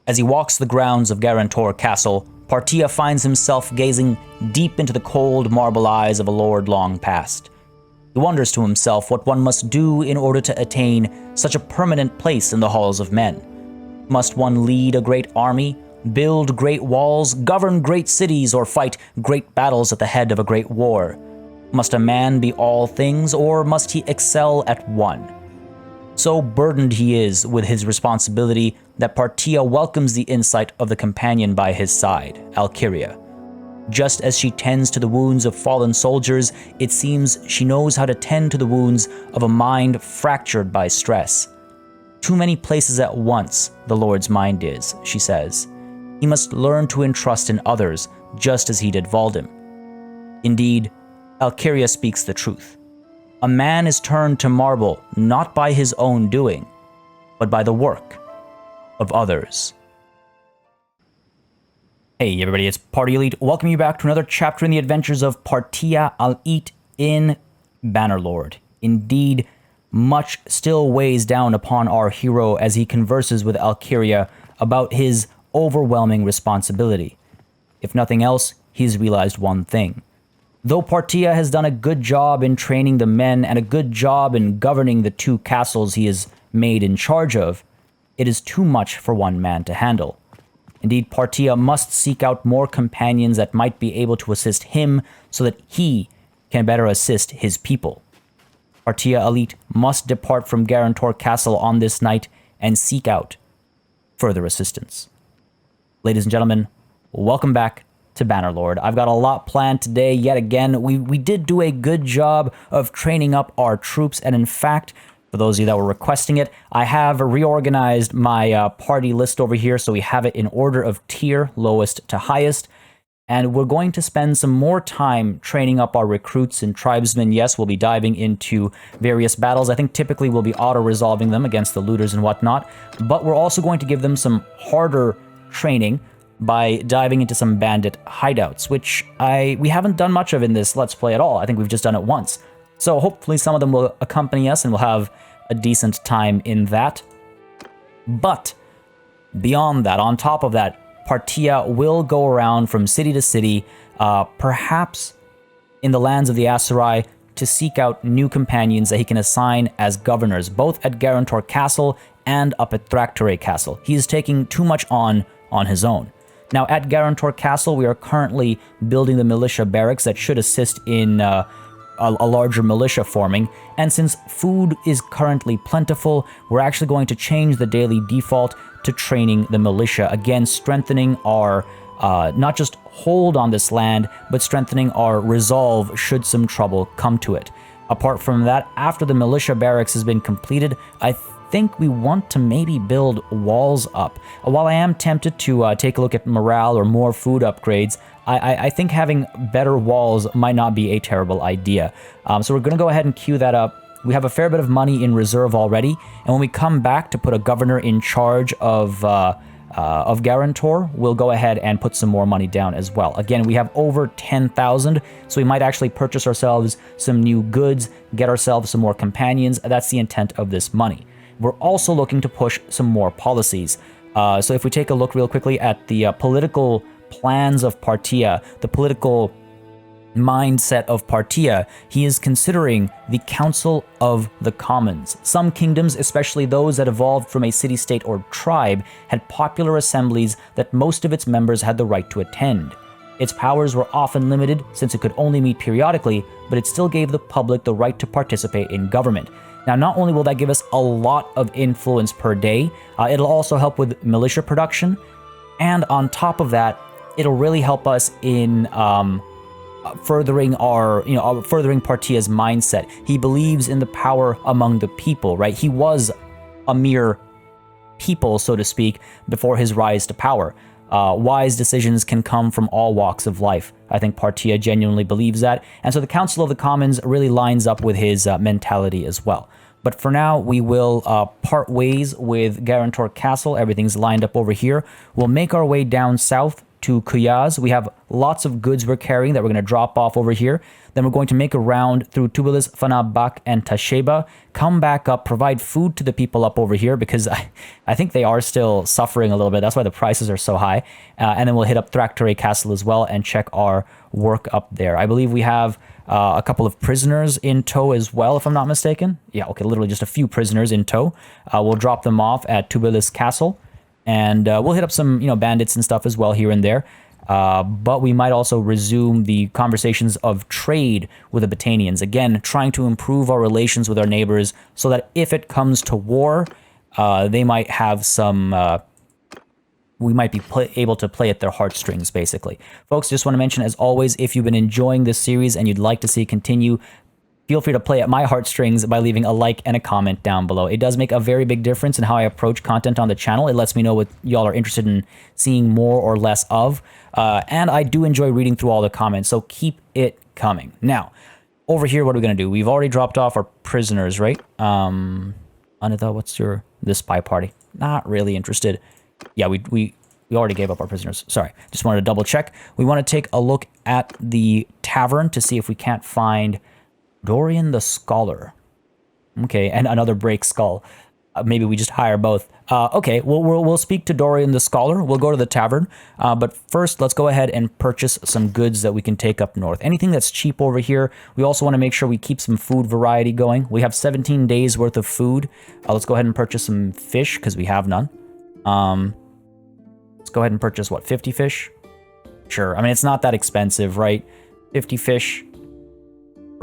As he walks the grounds of Garantor Castle, Partia finds himself gazing deep into the cold marble eyes of a lord long past. He wonders to himself what one must do in order to attain such a permanent place in the halls of men. Must one lead a great army, build great walls, govern great cities, or fight great battles at the head of a great war? Must a man be all things, or must he excel at one? So burdened he is with his responsibility that Partia welcomes the insight of the companion by his side, Alkyria. Just as she tends to the wounds of fallen soldiers, it seems she knows how to tend to the wounds of a mind fractured by stress. Too many places at once, the Lord's mind is, she says. He must learn to entrust in others, just as he did Valdim. Indeed, Alkyria speaks the truth. A man is turned to marble not by his own doing, but by the work of others. Hey everybody, it's Party Elite. Welcome you back to another chapter in the adventures of Partia Al-Eat in Bannerlord. Indeed, much still weighs down upon our hero as he converses with Alkyria about his overwhelming responsibility. If nothing else, he's realized one thing. Though Partia has done a good job in training the men and a good job in governing the 2 castles he is made in charge of, it is too much for one man to handle. Indeed, Partia must seek out more companions that might be able to assist him so that he can better assist his people. Partia Elite must depart from Garantor Castle on this night and seek out further assistance. Ladies and gentlemen, welcome back to Bannerlord. I've got a lot planned today yet again. We did do a good job of training up our troops, and in fact, for those of you that were requesting it, I have reorganized my party list over here so we have it in order of tier, lowest to highest. And we're going to spend some more time training up our recruits and tribesmen. Yes, we'll be diving into various battles. I think typically we'll be auto-resolving them against the looters and whatnot. But we're also going to give them some harder training by diving into some bandit hideouts, which we haven't done much of in this Let's Play at all. I think we've just done it once. So hopefully some of them will accompany us and we'll have a decent time in that. But beyond that, on top of that, Partia will go around from city to city, perhaps in the lands of the Aserai, to seek out new companions that he can assign as governors, both at Garantor Castle and up at Thraktere Castle. He is taking too much on his own. Now, at Garantor Castle, we are currently building the militia barracks that should assist in a larger militia forming, and since food is currently plentiful, we're actually going to change the daily default to training the militia, again strengthening our not just hold on this land, but strengthening our resolve should some trouble come to it. Apart from that, after the militia barracks has been completed, I think we want to maybe build walls up. While I am tempted to take a look at morale or more food upgrades, I think having better walls might not be a terrible idea. So we're going to go ahead and queue that up. We have a fair bit of money in reserve already, and when we come back to put a governor in charge of Garantor, we'll go ahead and put some more money down as well. Again, we have over 10,000, so we might actually purchase ourselves some new goods, get ourselves some more companions. That's the intent of this money. We're also looking to push some more policies. So if we take a look real quickly at the political plans of Partia, the political mindset of Partia, he is considering the Council of the Commons. Some kingdoms, especially those that evolved from a city-state or tribe, had popular assemblies that most of its members had the right to attend. Its powers were often limited since it could only meet periodically, but it still gave the public the right to participate in government. Now, not only will that give us a lot of influence per day, it'll also help with militia production, and on top of that, it'll really help us in furthering furthering Partia's mindset. He believes in the power among the people, right? He was a mere people, so to speak, before his rise to power. Wise decisions can come from all walks of life. I think Partia genuinely believes that, and so the Council of the Commons really lines up with his mentality as well. But for now, we will part ways with Garantor Castle. Everything's lined up over here. We'll make our way down south to Kuyaz. We have lots of goods we're carrying that we're going to drop off over here. Then we're going to make a round through Tubalis, Fanabak, and Tasheba. Come back up, provide food to the people up over here because I think they are still suffering a little bit. That's why the prices are so high. And then we'll hit up Thraktere Castle as well and check our work up there. I believe we have a couple of prisoners in tow as well, if I'm not mistaken. Yeah, okay, literally just a few prisoners in tow. We'll drop them off at Tubalis Castle. And we'll hit up some, bandits and stuff as well here and there. But we might also resume the conversations of trade with the Batanians. Again, trying to improve our relations with our neighbors so that if it comes to war, they might have some... we might be able to play at their heartstrings, basically. Folks, just want to mention, as always, if you've been enjoying this series and you'd like to see it continue, feel free to play at my heartstrings by leaving a like and a comment down below. It does make a very big difference in how I approach content on the channel. It lets me know what y'all are interested in seeing more or less of. And I do enjoy reading through all the comments, so keep it coming. Now, over here, what are we going to do? We've already dropped off our prisoners, right? Anita, what's this spy party? Not really interested. Yeah, we already gave up our prisoners. Sorry, just wanted to double check. We want to take a look at the tavern to see if we can't find Dorion the Scholar. Okay, and another break skull. Maybe we just hire both. Okay, we'll speak to Dorion the Scholar. We'll go to the tavern. But first, let's go ahead and purchase some goods that we can take up north. Anything that's cheap over here. We also want to make sure we keep some food variety going. We have 17 days worth of food. Let's go ahead and purchase some fish because we have none. Let's go ahead and purchase, 50 fish? Sure. I mean, it's not that expensive, right? 50 fish.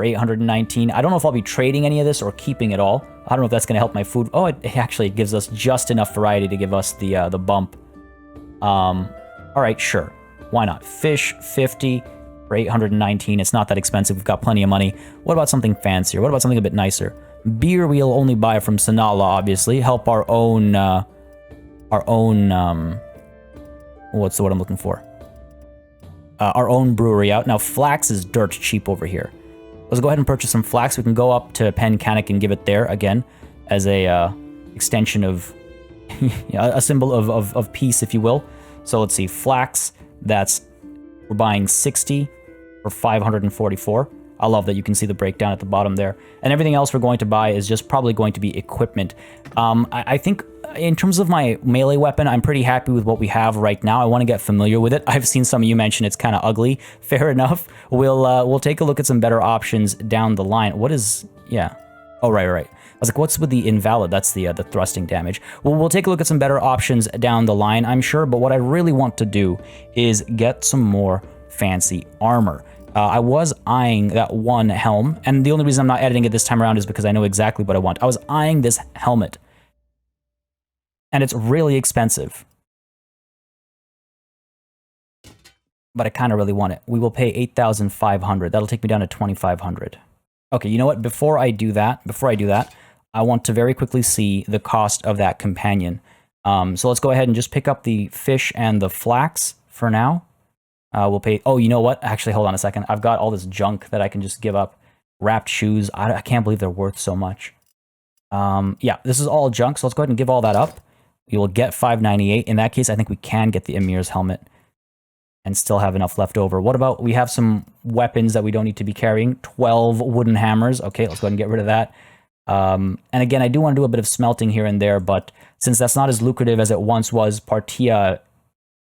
819. I don't know if I'll be trading any of this or keeping it all. I don't know if that's going to help my food. Oh, it actually gives us just enough variety to give us the bump. All right, sure. Why not? Fish, 50 for 819. It's not that expensive. We've got plenty of money. What about something fancier? What about something a bit nicer? Beer we'll only buy from Sanala, obviously. Help our own, what's the word I'm looking for? Our own brewery out. Now, flax is dirt cheap over here. Let's go ahead and purchase some flax. We can go up to Pencanik and give it there, again, as a extension of, a symbol of peace, if you will. So let's see, flax, we're buying 60 for 544. I love that you can see the breakdown at the bottom there. And everything else we're going to buy is just probably going to be equipment. I think in terms of my melee weapon, I'm pretty happy with what we have right now. I want to get familiar with it. I've seen some of you mention it's kind of ugly. Fair enough. We'll take a look at some better options down the line. What is... Yeah. Oh, right. I was like, what's with the invalid? That's the thrusting damage. Well, we'll take a look at some better options down the line, I'm sure. But what I really want to do is get some more fancy armor. I was eyeing that one helm, and the only reason I'm not editing it this time around is because I know exactly what I want. I was eyeing this helmet, and it's really expensive. But I kind of really want it. We will pay 8,500. That'll take me down to 2,500. Okay, you know what? Before I do that, I want to very quickly see the cost of that companion. So let's go ahead and just pick up the fish and the flax for now. We'll pay... Oh, you know what? Actually, hold on a second. I've got all this junk that I can just give up. Wrapped shoes. I can't believe they're worth so much. Yeah, this is all junk, so let's go ahead and give all that up. We will get 598. In that case, I think we can get the Emir's helmet and still have enough left over. What about... We have some weapons that we don't need to be carrying. 12 wooden hammers. Okay, let's go ahead and get rid of that. And again, I do want to do a bit of smelting here and there, but since that's not as lucrative as it once was, Partia...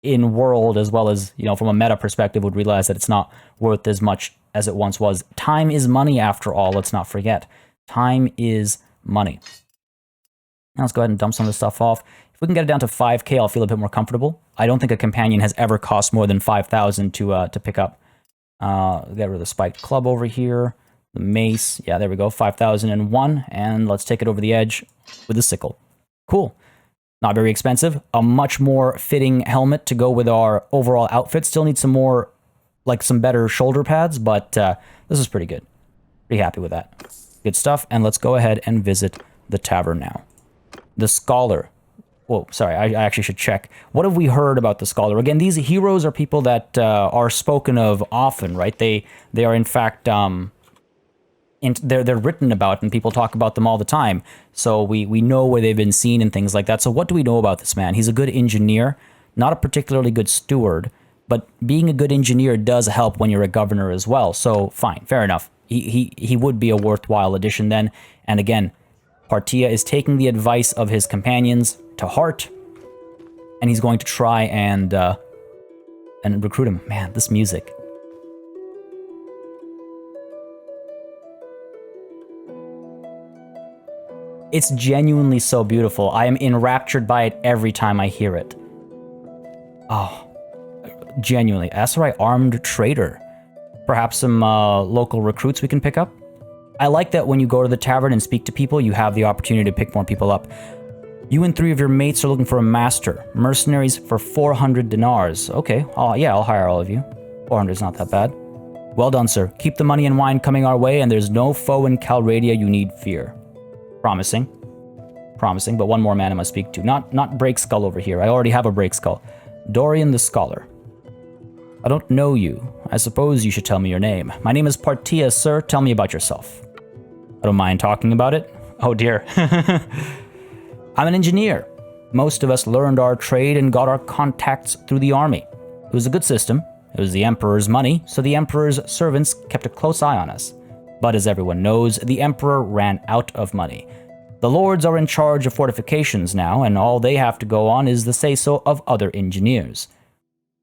in world, as well as, from a meta perspective, would realize that it's not worth as much as it once was. Time is money, after all. Let's not forget. Time is money. Now let's go ahead and dump some of this stuff off. If we can get it down to 5k, I'll feel a bit more comfortable. I don't think a companion has ever cost more than 5,000 to pick up. Get rid of the spiked club over here. The mace. Yeah, there we go. 5,001. And let's take it over the edge with the sickle. Cool. Not very expensive. A much more fitting helmet to go with our overall outfit. Still need some more, some better shoulder pads, but this is pretty good. Pretty happy with that. Good stuff. And let's go ahead and visit the tavern now. The Scholar. Whoa, sorry, I actually should check. What have we heard about the Scholar? Again, these heroes are people that are spoken of often, right? They are, in fact... they're written about, and people talk about them all the time. So we know where they've been seen and things like that. So what do we know about this man? He's a good engineer, not a particularly good steward, but being a good engineer does help when you're a governor as well. So fine, fair enough. He would be a worthwhile addition then. And again, Partia is taking the advice of his companions to heart, and he's going to try and recruit him. Man, this music. It's genuinely so beautiful. I am enraptured by it every time I hear it. Oh, genuinely. Aserai armed trader. Perhaps some local recruits we can pick up? I like that when you go to the tavern and speak to people, you have the opportunity to pick more people up. You and 3 of your mates are looking for a master. Mercenaries for 400 dinars. Okay, I'll hire all of you. 400 is not that bad. Well done, sir. Keep the money and wine coming our way, and there's no foe in Calradia you need fear. Promising. Promising, but one more man I must speak to. Not Breakskull over here. I already have a Breakskull. Dorion the Scholar. I don't know you. I suppose you should tell me your name. My name is Partia, sir. Tell me about yourself. I don't mind talking about it. Oh dear. I'm an engineer. Most of us learned our trade and got our contacts through the army. It was a good system. It was the Emperor's money, so the Emperor's servants kept a close eye on us. But as everyone knows, the Emperor ran out of money. The lords are in charge of fortifications now, and all they have to go on is the say-so of other engineers.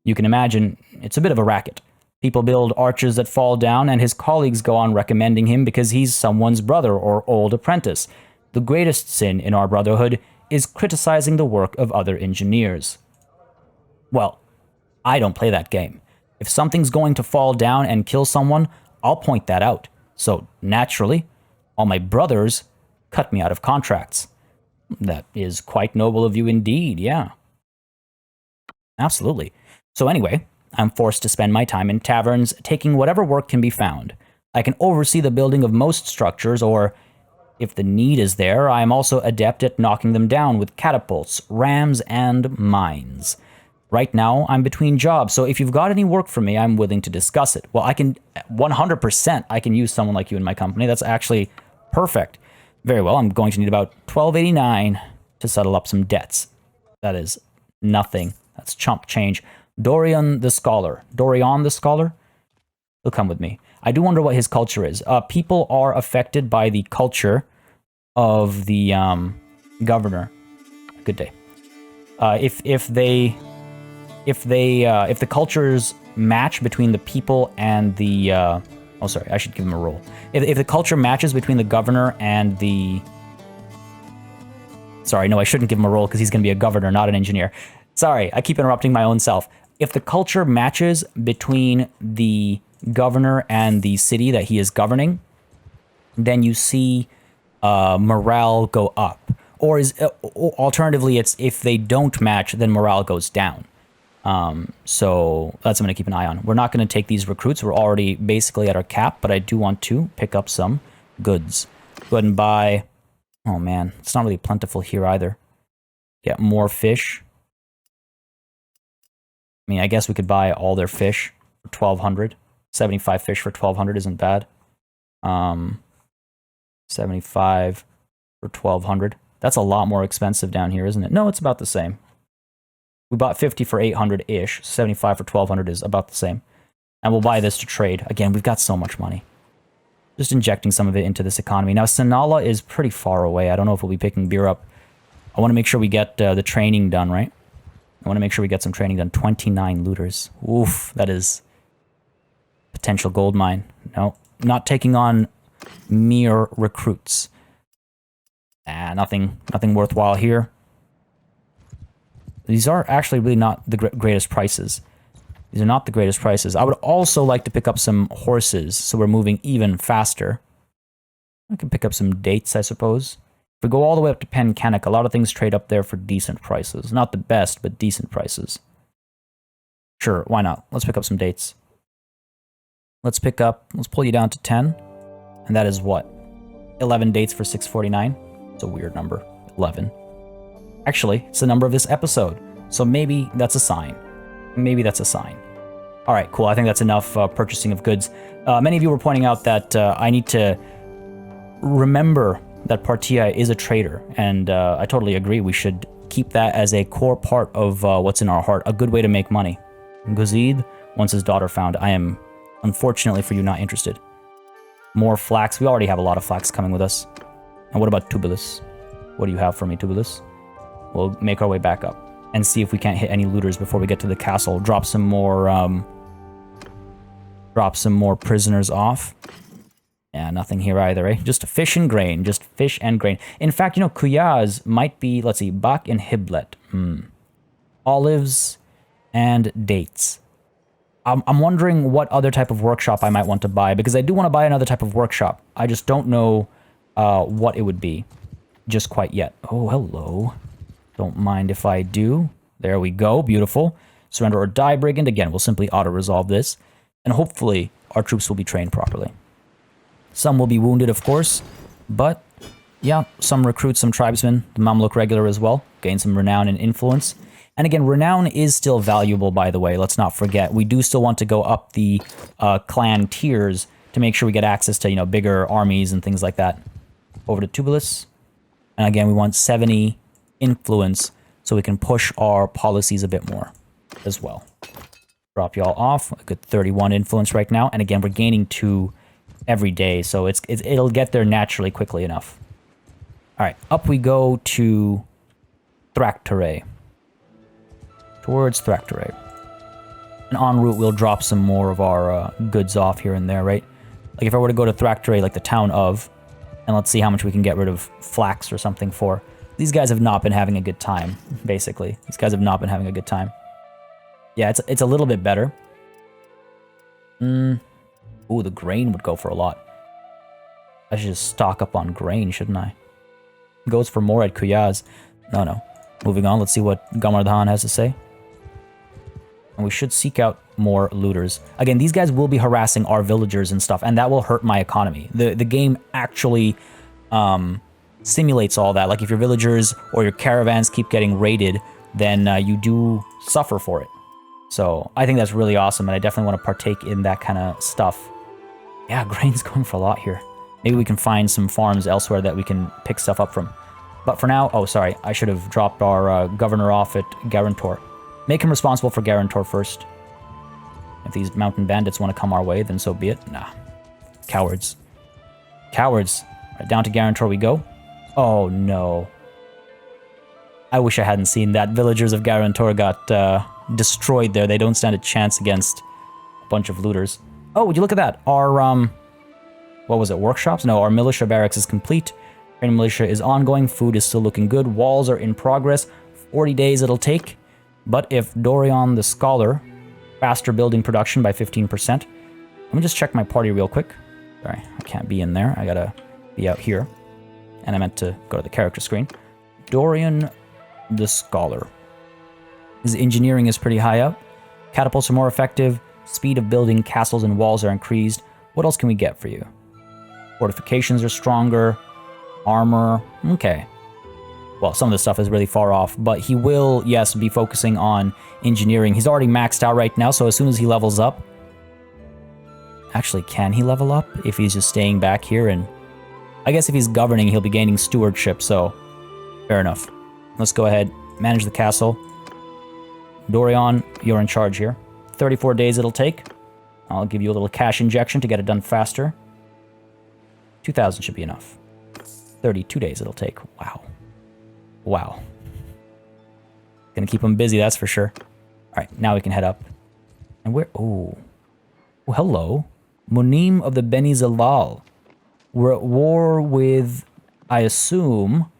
You can imagine, it's a bit of a racket. People build arches that fall down, and his colleagues go on recommending him because he's someone's brother or old apprentice. The greatest sin in our brotherhood is criticizing the work of other engineers. Well, I don't play that game. If something's going to fall down and kill someone, I'll point that out. So, naturally, all my brothers cut me out of contracts. That is quite noble of you indeed, yeah. Absolutely. So anyway, I'm forced to spend my time in taverns, taking whatever work can be found. I can oversee the building of most structures, or, if the need is there, I am also adept at knocking them down with catapults, rams, and mines. Right now, I'm between jobs, so if you've got any work for me, I'm willing to discuss it. Well, 100%, I can use someone like you in my company. That's actually perfect. Very well, I'm going to need about 1289 to settle up some debts. That is nothing. That's chump change. Dorion the Scholar. He'll come with me. I do wonder what his culture is. People are affected by the culture of the governor. Good day. If the cultures match between the people and the oh, sorry, I should give him a roll. If the culture matches between the governor and the... Sorry, no, I shouldn't give him a roll because he's going to be a governor, not an engineer. Sorry, I keep interrupting my own self. If the culture matches between the governor and the city that he is governing, then you see morale go up. Or alternatively, it's if they don't match, then morale goes down. So that's what I'm going to keep an eye on. We're not going to take these recruits. We're already basically at our cap, but I do want to pick up some goods. Go ahead and buy... Oh man, it's not really plentiful here either. Get more fish. I mean, I guess we could buy all their fish for 1,200. 75 fish for 1,200 isn't bad. 75 for 1,200. That's a lot more expensive down here, isn't it? No, it's about the same. We bought 50 for 800-ish. 75 for 1,200 is about the same. And we'll buy this to trade. Again, we've got so much money. Just injecting some of it into this economy. Now, Sanala is pretty far away. I don't know if we'll be picking beer up. I want to make sure we get the training done, right? I want to make sure we get some training done. 29 looters. Oof, that is potential gold mine. No, not taking on mere recruits. Nothing worthwhile here. These are actually really not the greatest prices. These are not the greatest prices. I would also like to pick up some horses, so we're moving even faster. I can pick up some dates, I suppose. If we go all the way up to Pencanic, a lot of things trade up there for decent prices. Not the best, but decent prices. Sure, why not? Let's pick up some dates. Let's pull you down to 10. And that is what? 11 dates for 649? It's a weird number. 11. Actually, it's the number of this episode. So maybe that's a sign. Maybe that's a sign. All right, cool. I think that's enough purchasing of goods. Many of you were pointing out that I need to remember that Partia is a trader, and I totally agree. We should keep that as a core part of what's in our heart. A good way to make money. Guzid wants his daughter found. I am, unfortunately for you, not interested. More flax. We already have a lot of flax coming with us. And what about Tubulus? What do you have for me, Tubulus? We'll make our way back up and see if we can't hit any looters before we get to the castle. Drop some more prisoners off. Yeah, nothing here either, eh? Just fish and grain. Just fish and grain. In fact, you know, Kuyaz might be, let's see, Bach and Hiblet. Olives and dates. I'm wondering what other type of workshop I might want to buy, because I do want to buy another type of workshop. I just don't know what it would be just quite yet. Oh, hello. Don't mind if I do. There we go. Beautiful. Surrender or die, Brigand. Again, we'll simply auto-resolve this. And hopefully, our troops will be trained properly. Some will be wounded, of course. But, yeah, some recruits, some tribesmen. The Mamluk regular as well. Gain some renown and influence. And again, renown is still valuable, by the way. Let's not forget. We do still want to go up the clan tiers to make sure we get access to, you know, bigger armies and things like that. Over to Tubulus. And again, we want 70 influence so we can push our policies a bit more as well. Drop y'all off. A good 31 influence right now. And again, we're gaining 2 every day, so it'll get there naturally quickly enough. All right, up we go to Thractore. Towards Thractore. And en route, we'll drop some more of our goods off here and there, right? Like if I were to go to Thractore, like the town of, and let's see how much we can get rid of flax or something for. These guys have not been having a good time, basically. These guys have not been having a good time. Yeah, it's a little bit better. Ooh, the grain would go for a lot. I should just stock up on grain, shouldn't I? Goes for more at Kuyaz. No. Moving on, let's see what Gamardhan has to say. And we should seek out more looters. Again, these guys will be harassing our villagers and stuff, and that will hurt my economy. The game actually simulates all that. Like if your villagers or your caravans keep getting raided, then you do suffer for it. So I think that's really awesome, and I definitely want to partake in that kind of stuff. Yeah, grain's going for a lot here. Maybe we can find some farms elsewhere that we can pick stuff up from. But for now, oh, sorry, I should have dropped our governor off at Garantor. Make him responsible for Garantor first. If these mountain bandits want to come our way, then so be it. Nah. Cowards. Cowards. Right, down to Garantor we go. Oh, no. I wish I hadn't seen that. Villagers of Garantor got destroyed there. They don't stand a chance against a bunch of looters. Oh, would you look at that? Our, what was it, workshops? No, our militia barracks is complete. Training militia is ongoing. Food is still looking good. Walls are in progress. 40 days it'll take. But if Dorion the Scholar, faster building production by 15%. Let me just check my party real quick. Sorry, I can't be in there. I gotta be out here. And I meant to go to the character screen. Dorion the Scholar. His engineering is pretty high up. Catapults are more effective. Speed of building castles and walls are increased. What else can we get for you? Fortifications are stronger. Armor. Okay. Well, some of the stuff is really far off, but he will, yes, be focusing on engineering. He's already maxed out right now, so as soon as he levels up... Actually, can he level up if he's just staying back here? And I guess if he's governing, he'll be gaining stewardship, so fair enough. Let's go ahead, manage the castle. Dorion, you're in charge here. 34 days it'll take. I'll give you a little cash injection to get it done faster. 2,000 should be enough. 32 days it'll take. Wow. Wow. Gonna keep him busy, that's for sure. Alright, now we can head up. And where... Oh. Oh, hello. Munim of the Beni Zalal. We're at war with... I assume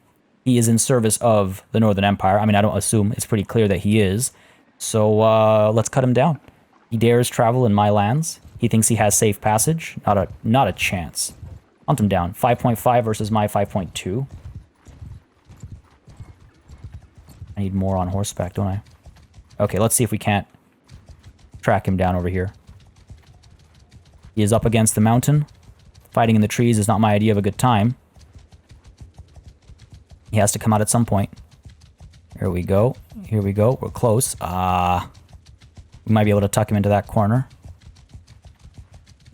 he is in service of the Northern Empire. I mean, I don't assume. It's pretty clear that he is. So, let's cut him down. He dares travel in my lands. He thinks he has safe passage. Not a chance. Hunt him down. 5.5 versus my 5.2. I need more on horseback, don't I? Okay, let's see if we can't track him down over here. He is up against the mountain. Fighting in the trees is not my idea of a good time. He has to come out at some point. Here we go. Here we go. We're close. We might be able to tuck him into that corner.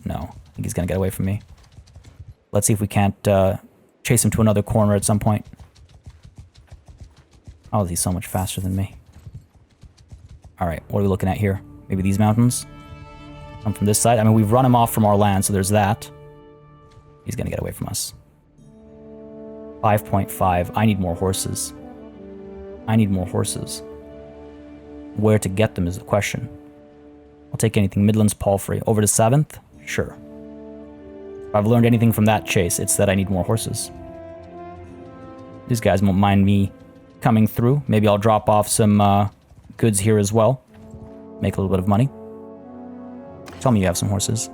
No. I think he's going to get away from me. Let's see if we can't chase him to another corner at some point. Oh, he's so much faster than me. Alright, what are we looking at here? Maybe these mountains. Come from this side. I mean, we've run him off from our land, so there's that. He's gonna get away from us. 5.5. I need more horses. I need more horses. Where to get them is the question. I'll take anything. Midlands Palfrey. Over to 7th? Sure. If I've learned anything from that chase, it's that I need more horses. These guys won't mind me coming through. Maybe I'll drop off some goods here as well. Make a little bit of money. Tell me you have some horses.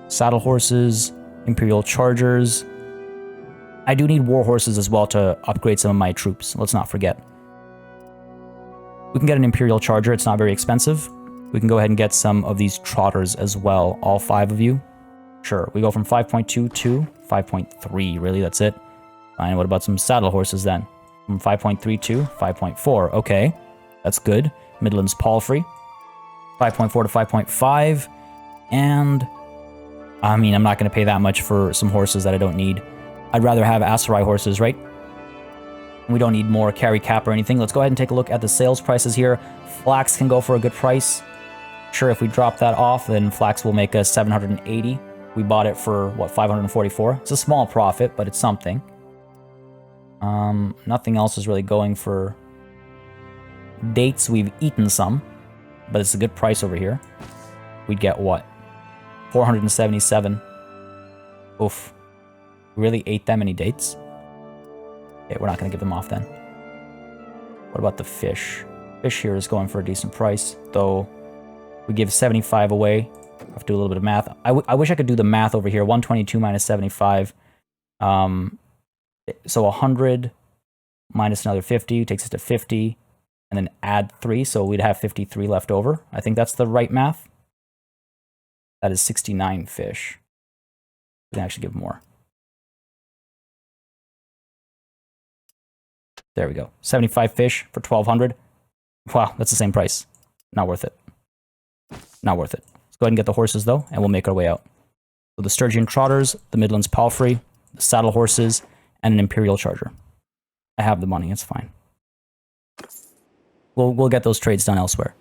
Saddle horses, Imperial Chargers. I do need war horses as well to upgrade some of my troops. Let's not forget. We can get an Imperial Charger. It's not very expensive. We can go ahead and get some of these trotters as well. All 5 of you. Sure. We go from 5.2 to 5.3. Really, that's it. Fine. What about some saddle horses then? From 5.3 to 5.4. Okay. That's good. Midlands Palfrey. 5.4 to 5.5. And, I mean, I'm not going to pay that much for some horses that I don't need. I'd rather have Aserai horses, right? We don't need more carry cap or anything. Let's go ahead and take a look at the sales prices here. Flax can go for a good price. Sure, if we drop that off, then flax will make us 780. We bought it for, what, 544? It's a small profit, but it's something. Nothing else is really going for dates. We've eaten some, but it's a good price over here. We'd get what? 477. Oof. We really ate that many dates? Okay, we're not going to give them off then. What about the fish? Fish here is going for a decent price, though we give 75 away. I have to do a little bit of math. I wish I could do the math over here. 122 minus 75. So 100 minus another 50 takes us to 50, and then add 3, so we'd have 53 left over. I think that's the right math. That is 69 fish. We can actually give more. There we go. 75 fish for 1,200. Wow, that's the same price. Not worth it. Not worth it. Let's go ahead and get the horses, though, and we'll make our way out. So the Sturgian Trotters, the Midlands Palfrey, the Saddle Horses, and an Imperial Charger. I have the money. It's fine. We'll get those trades done elsewhere.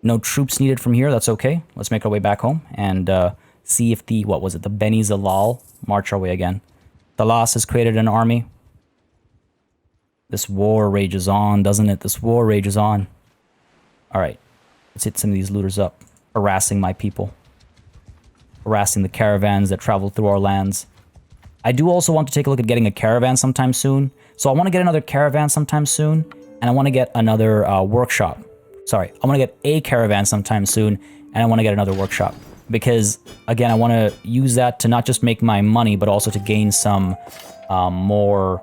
No troops needed from here. That's okay. Let's make our way back home and see if the, what was it, the Beni Zalal march our way again. Thalas has created an army. This war rages on, doesn't it? This war rages on. All right. Let's hit some of these looters up. Harassing my people. Harassing the caravans that travel through our lands. I do also want to take a look at getting a caravan sometime soon. So I want to get another caravan sometime soon. And I want to get another workshop. Sorry. I want to get a caravan sometime soon. And I want to get another workshop. Because, again, I want to use that to not just make my money, but also to gain some more...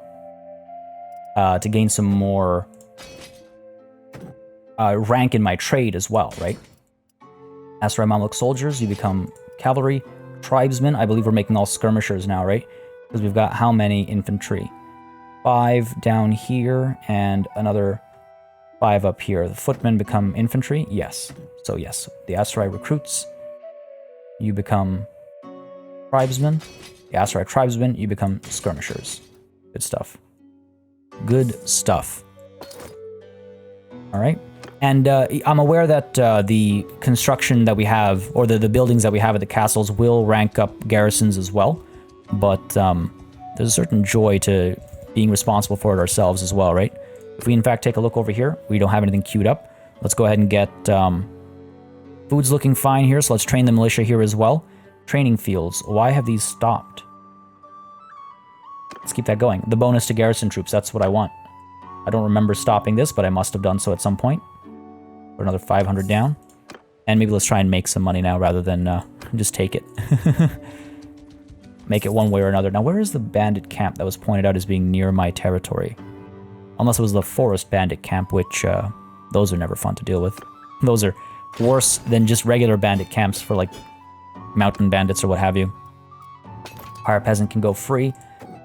rank in my trade as well, right? Aserai Mamluk soldiers, you become cavalry. Tribesmen, I believe we're making all skirmishers now, right? Because we've got how many infantry? 5 down here and another 5 up here. The footmen become infantry? Yes. So yes, the Aserai recruits. You become tribesmen. The Aserai tribesmen, you become skirmishers. Good stuff. Good stuff. All right. And I'm aware that the construction that we have, or the buildings that we have at the castles, will rank up garrisons as well. But there's a certain joy to being responsible for it ourselves as well, right? If we in fact take a look over here, we don't have anything queued up. Let's go ahead and get... food's looking fine here, so let's train the militia here as well. Training fields. Why have these stopped? Let's keep that going. The bonus to garrison troops, that's what I want. I don't remember stopping this, but I must have done so at some point. Put another 500 down. And maybe let's try and make some money now rather than just take it. Make it one way or another. Now, where is the bandit camp that was pointed out as being near my territory? Unless it was the forest bandit camp, which those are never fun to deal with. Those are worse than just regular bandit camps for, like, mountain bandits or what have you. Fire peasant can go free.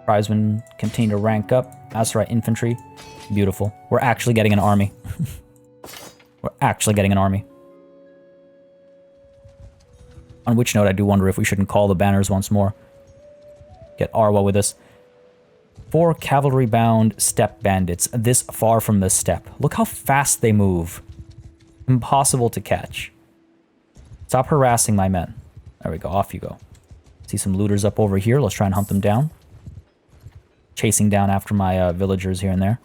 Tribesmen continue to rank up. Aserai infantry. Beautiful. We're actually getting an army. We're actually getting an army. On which note, I do wonder if we shouldn't call the banners once more. Get Arwa with us. 4 cavalry-bound steppe bandits this far from the steppe. Look how fast they move. Impossible to catch. Stop harassing my men. There we go. Off you go. See some looters up over here. Let's try and hunt them down. Chasing down after my villagers here and there.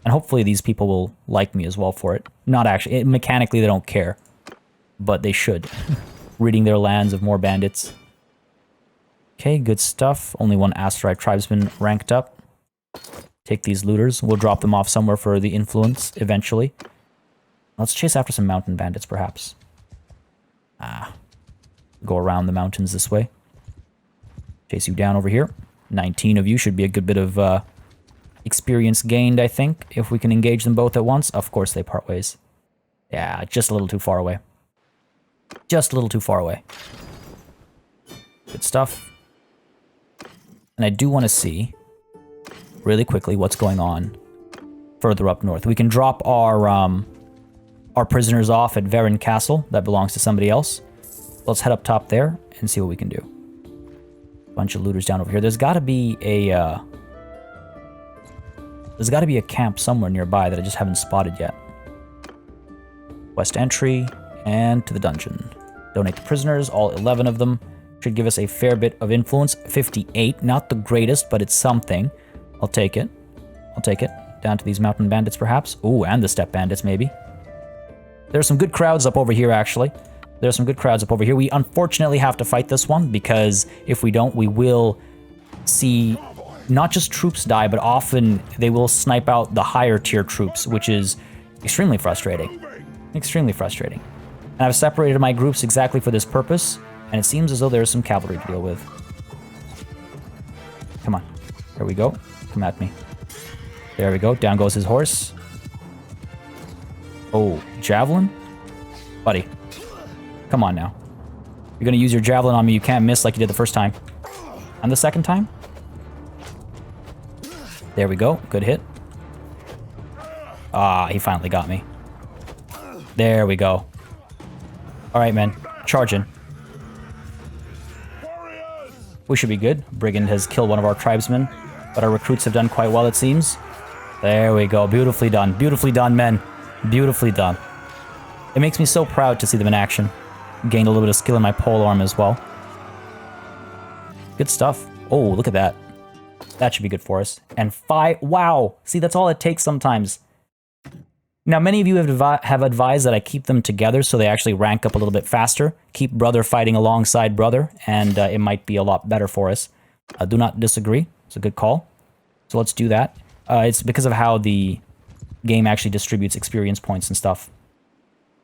And hopefully these people will like me as well for it. Not actually. Mechanically, they don't care. But they should. Ridding their lands of more bandits. Okay, good stuff. Only one Aserai tribesman ranked up. Take these looters. We'll drop them off somewhere for the influence eventually. Let's chase after some mountain bandits, perhaps. Go around the mountains this way. Chase you down over here. 19 of you should be a good bit of experience gained, I think, if we can engage them both at once. Of course, they part ways. Yeah, just a little too far away. Just a little too far away. Good stuff. And I do want to see, really quickly, what's going on further up north. We can drop our prisoners off at Varen Castle. That belongs to somebody else. Let's head up top there and see what we can do. Bunch of looters down over here. There's got to be a camp somewhere nearby that I just haven't spotted yet. West entry and to the dungeon. Donate the prisoners, all 11 of them. Should give us a fair bit of influence. 58, not the greatest, but it's something. I'll take it. I'll take it. Down to these mountain bandits, perhaps. Ooh, and the steppe bandits, maybe. There's some good crowds up over here, actually. There's some good crowds up over here. We unfortunately have to fight this one, because if we don't, we will see not just troops die, but often they will snipe out the higher tier troops, which is extremely frustrating. Extremely frustrating. And I've separated my groups exactly for this purpose, and it seems as though there's some cavalry to deal with. Come on. There we go. Come at me. There we go. Down goes his horse. Oh, javelin? Buddy. Come on now. You're gonna use your javelin on me, you can't miss like you did the first time. And the second time? There we go. Good hit. Ah, he finally got me. There we go. Alright, man. Charging. We should be good. Brigand has killed one of our tribesmen, but our recruits have done quite well, it seems. There we go. Beautifully done. Beautifully done, men. Beautifully done. It makes me so proud to see them in action. Gained a little bit of skill in my polearm as well. Good stuff. Oh, look at that. That should be good for us. And wow! See, that's all it takes sometimes. Now, many of you have advised that I keep them together so they actually rank up a little bit faster. Keep brother fighting alongside brother, and it might be a lot better for us. I do not disagree. It's a good call. So let's do that. It's because of how the game actually distributes experience points and stuff.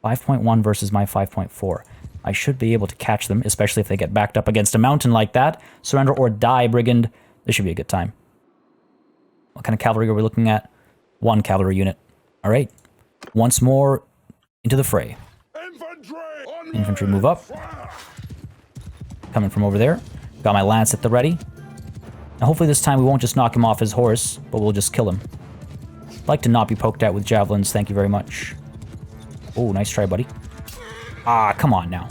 5.1 versus my 5.4. I should be able to catch them, especially if they get backed up against a mountain like that. Surrender or die, Brigand. This should be a good time. What kind of cavalry are we looking at? 1 cavalry unit. All right. Once more into the fray. Infantry move up. Coming from over there. Got my lance at the ready. Now hopefully this time we won't just knock him off his horse, but we'll just kill him. Like to not be poked at with javelins, thank you very much. Oh, nice try, buddy. Ah, come on now.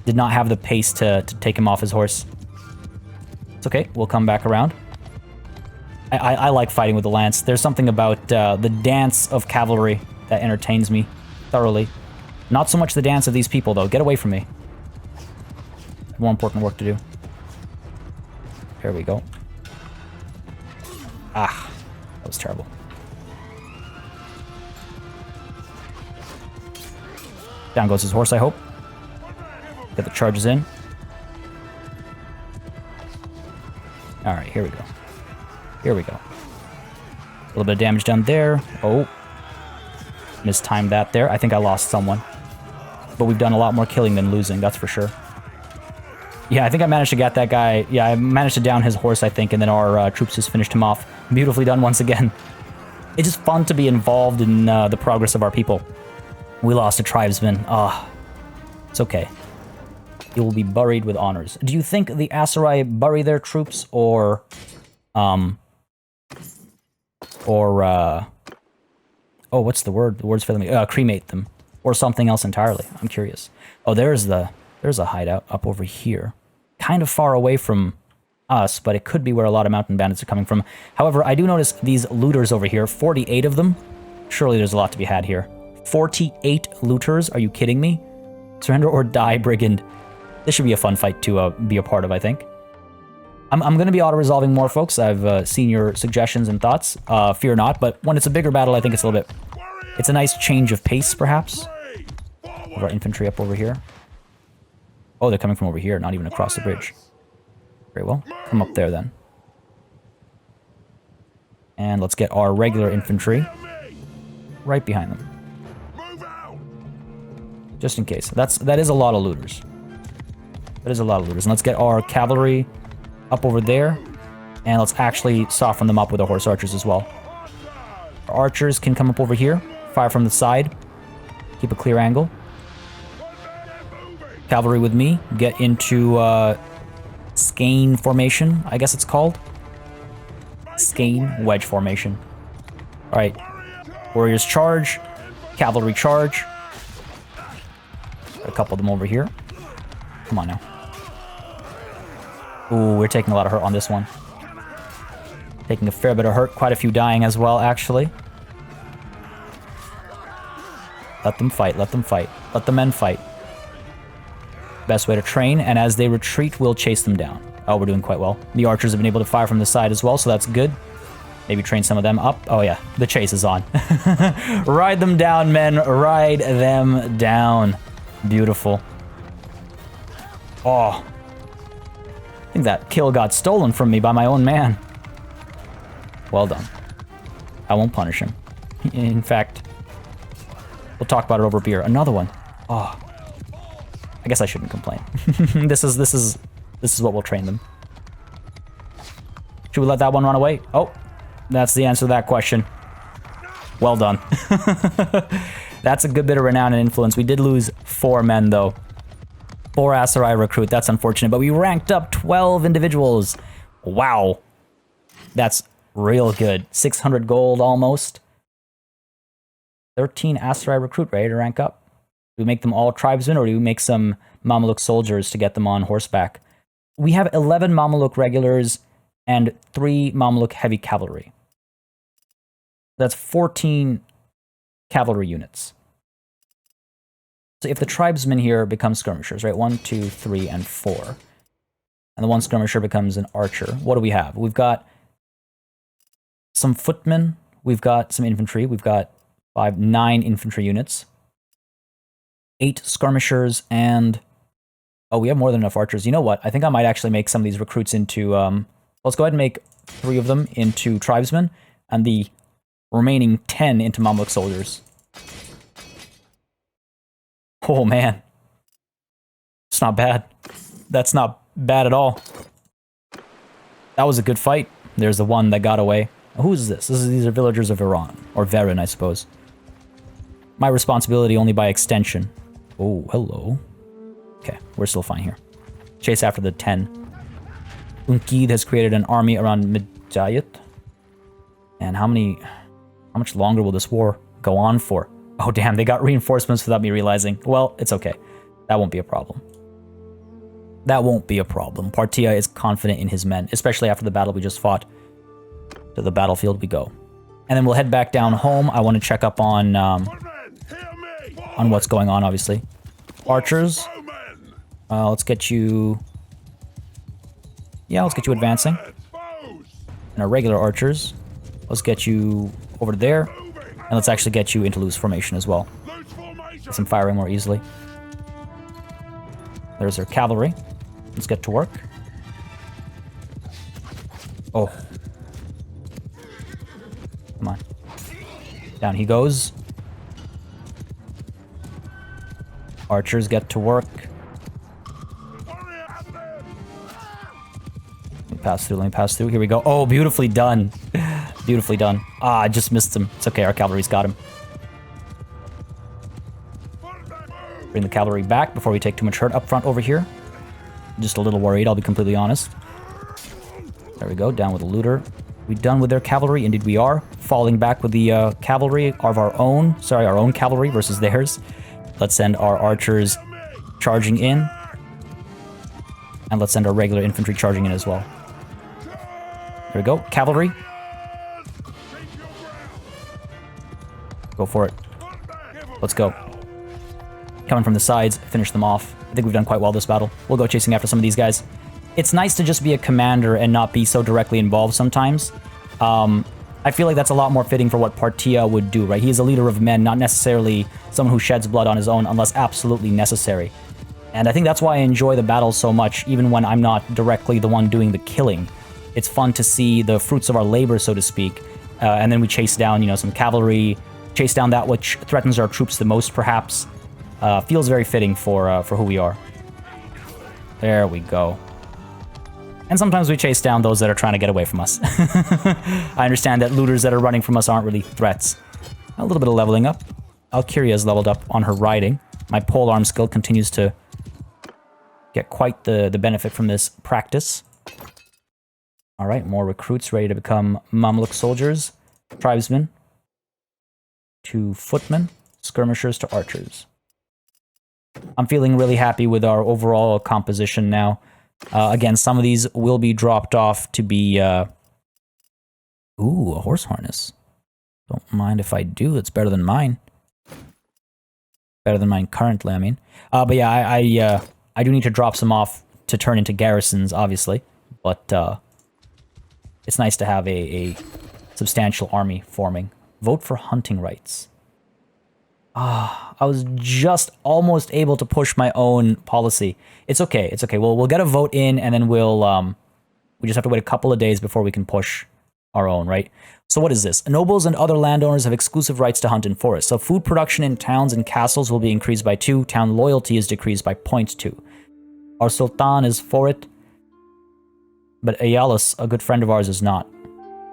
Did not have the pace to take him off his horse. It's okay, we'll come back around. I like fighting with the lance. There's something about the dance of cavalry that entertains me thoroughly. Not so much the dance of these people, though. Get away from me. More important work to do. There we go. Ah, that was terrible. Down goes his horse, I hope. Get the charges in. Alright, here we go. Here we go. A little bit of damage done there. Oh. Mistimed that there. I think I lost someone. But we've done a lot more killing than losing, that's for sure. Yeah, I think I managed to get that guy. Yeah, I managed to down his horse, I think, and then our troops just finished him off. Beautifully done once again. It's just fun to be involved in the progress of our people. We lost a tribesman. Ah, it's okay. He will be buried with honors. Do you think the Aserai bury their troops, or oh, what's the word? The word's failing me. Cremate them, or something else entirely? I'm curious. Oh, there's a hideout up over here, kind of far away from us, but it could be where a lot of mountain bandits are coming from. However, I do notice these looters over here. 48 of them. Surely there's a lot to be had here. 48 looters? Are you kidding me? Surrender or die, brigand. This should be a fun fight to be a part of, I think. I'm going to be auto-resolving more, folks. I've seen your suggestions and thoughts. Fear not, but when it's a bigger battle, I think it's a little bit... It's a nice change of pace, perhaps. Of our infantry up over here. Oh, they're coming from over here, not even across the bridge. Very well. Come up there, then. And let's get our regular infantry right behind them. Just in case. That is a lot of looters. That is a lot of looters. And let's get our cavalry up over there. And let's actually soften them up with our horse archers as well. Our archers can come up over here. Fire from the side. Keep a clear angle. Cavalry with me. Get into skein formation, I guess it's called. Skein wedge formation. Alright. Warriors charge. Cavalry charge. Got a couple of them over here. Come on now. Ooh, we're taking a lot of hurt on this one. Taking a fair bit of hurt. Quite a few dying as well, actually. Let them fight. Let them fight. Let the men fight. Best way to train, and as they retreat, we'll chase them down. Oh, we're doing quite well. The archers have been able to fire from the side as well, so that's good. Maybe train some of them up. Oh yeah, the chase is on. Ride them down, men. Ride them down. Beautiful. Oh. I think that kill got stolen from me by my own man. Well done. I won't punish him. In fact, we'll talk about it over beer. Another one. Oh. I guess I shouldn't complain. This is what we'll train them. Should we let that one run away? Oh, that's the answer to that question. Well done. That's a good bit of renown and influence. We did lose 4 men, though. 4 Aserai recruit. That's unfortunate, but we ranked up 12 individuals. Wow. That's real good. 600 gold almost. 13 Aserai recruit ready to rank up. Do we make them all tribesmen, or do we make some Mameluke soldiers to get them on horseback? We have 11 Mameluke regulars and 3 Mameluke heavy cavalry. That's 14 cavalry units. So if the tribesmen here become skirmishers, right? 1, 2, 3, and 4. And the one skirmisher becomes an archer. What do we have? We've got some footmen. We've got some infantry. We've got 9 infantry units. 8 skirmishers, and... Oh, we have more than enough archers. You know what? I think I might actually make some of these recruits into... let's go ahead and make 3 of them into tribesmen, and the remaining 10 into Mamluk soldiers. Oh, man. It's not bad. That's not bad at all. That was a good fight. There's the one that got away. Who is this? These are villagers of Iran. Or Varen, I suppose. My responsibility only by extension. Oh, hello. Okay, we're still fine here. Chase after the 10. Unkid has created an army around Midjayat. And how much longer will this war go on for? Oh, damn, they got reinforcements without me realizing. Well, it's okay. That won't be a problem. That won't be a problem. Partia is confident in his men, especially after the battle we just fought. To the battlefield we go. And then we'll head back down home. I want to check up on what's going on, obviously. Archers. Let's get you... Yeah, let's get you advancing. And our regular archers. Let's get you over there. And let's actually get you into loose formation as well. Get some firing more easily. There's our cavalry. Let's get to work. Oh. Come on. Down he goes. Archers get to work. Let me pass through. Here we go. Oh, beautifully done. Beautifully done. Ah, I just missed him. It's okay, our cavalry's got him. Bring the cavalry back before we take too much hurt up front over here. Just a little worried, I'll be completely honest. There we go, down with the looter. We done with their cavalry? Indeed we are. Falling back with the cavalry of our own. Sorry, our own cavalry versus theirs. Let's send our archers charging in. And let's send our regular infantry charging in as well. There we go. Cavalry. Go for it. Let's go. coming from the sides, finish them off. I think we've done quite well this battle. We'll go chasing after some of these guys. It's nice to just be a commander and not be so directly involved sometimes. I feel like that's a lot more fitting for what Partia would do, right? He is a leader of men, not necessarily someone who sheds blood on his own unless absolutely necessary. And I think that's why I enjoy the battles so much, even when I'm not directly the one doing the killing. It's fun to see the fruits of our labor, so to speak. And then we chase down, you know, some cavalry, chase down that which threatens our troops the most, perhaps. Feels very fitting for who we are. There we go. And sometimes we chase down those that are trying to get away from us. I understand that looters that are running from us aren't really threats. A little bit of leveling up. Alkyria is leveled up on her riding. My polearm skill continues to get quite the benefit from this practice. Alright, more recruits ready to become Mamluk soldiers, tribesmen, to footmen, skirmishers to archers. I'm feeling really happy with our overall composition now. Again, some of these will be dropped off to be... Ooh, a horse harness. Don't mind if I do, it's better than mine. Better than mine currently, I mean. But yeah, I do need to drop some off to turn into garrisons, obviously. But it's nice to have a substantial army forming. Vote for hunting rights. I was just almost able to push my own policy. It's okay, it's okay. We'll get a vote in, and then we just have to wait a couple of days before we can push our own, right? So what is this? Nobles and other landowners have exclusive rights to hunt in forests. So food production in towns and castles will be increased by 2. Town loyalty is decreased by 0.2. Our sultan is for it, but Ayalis, a good friend of ours, is not.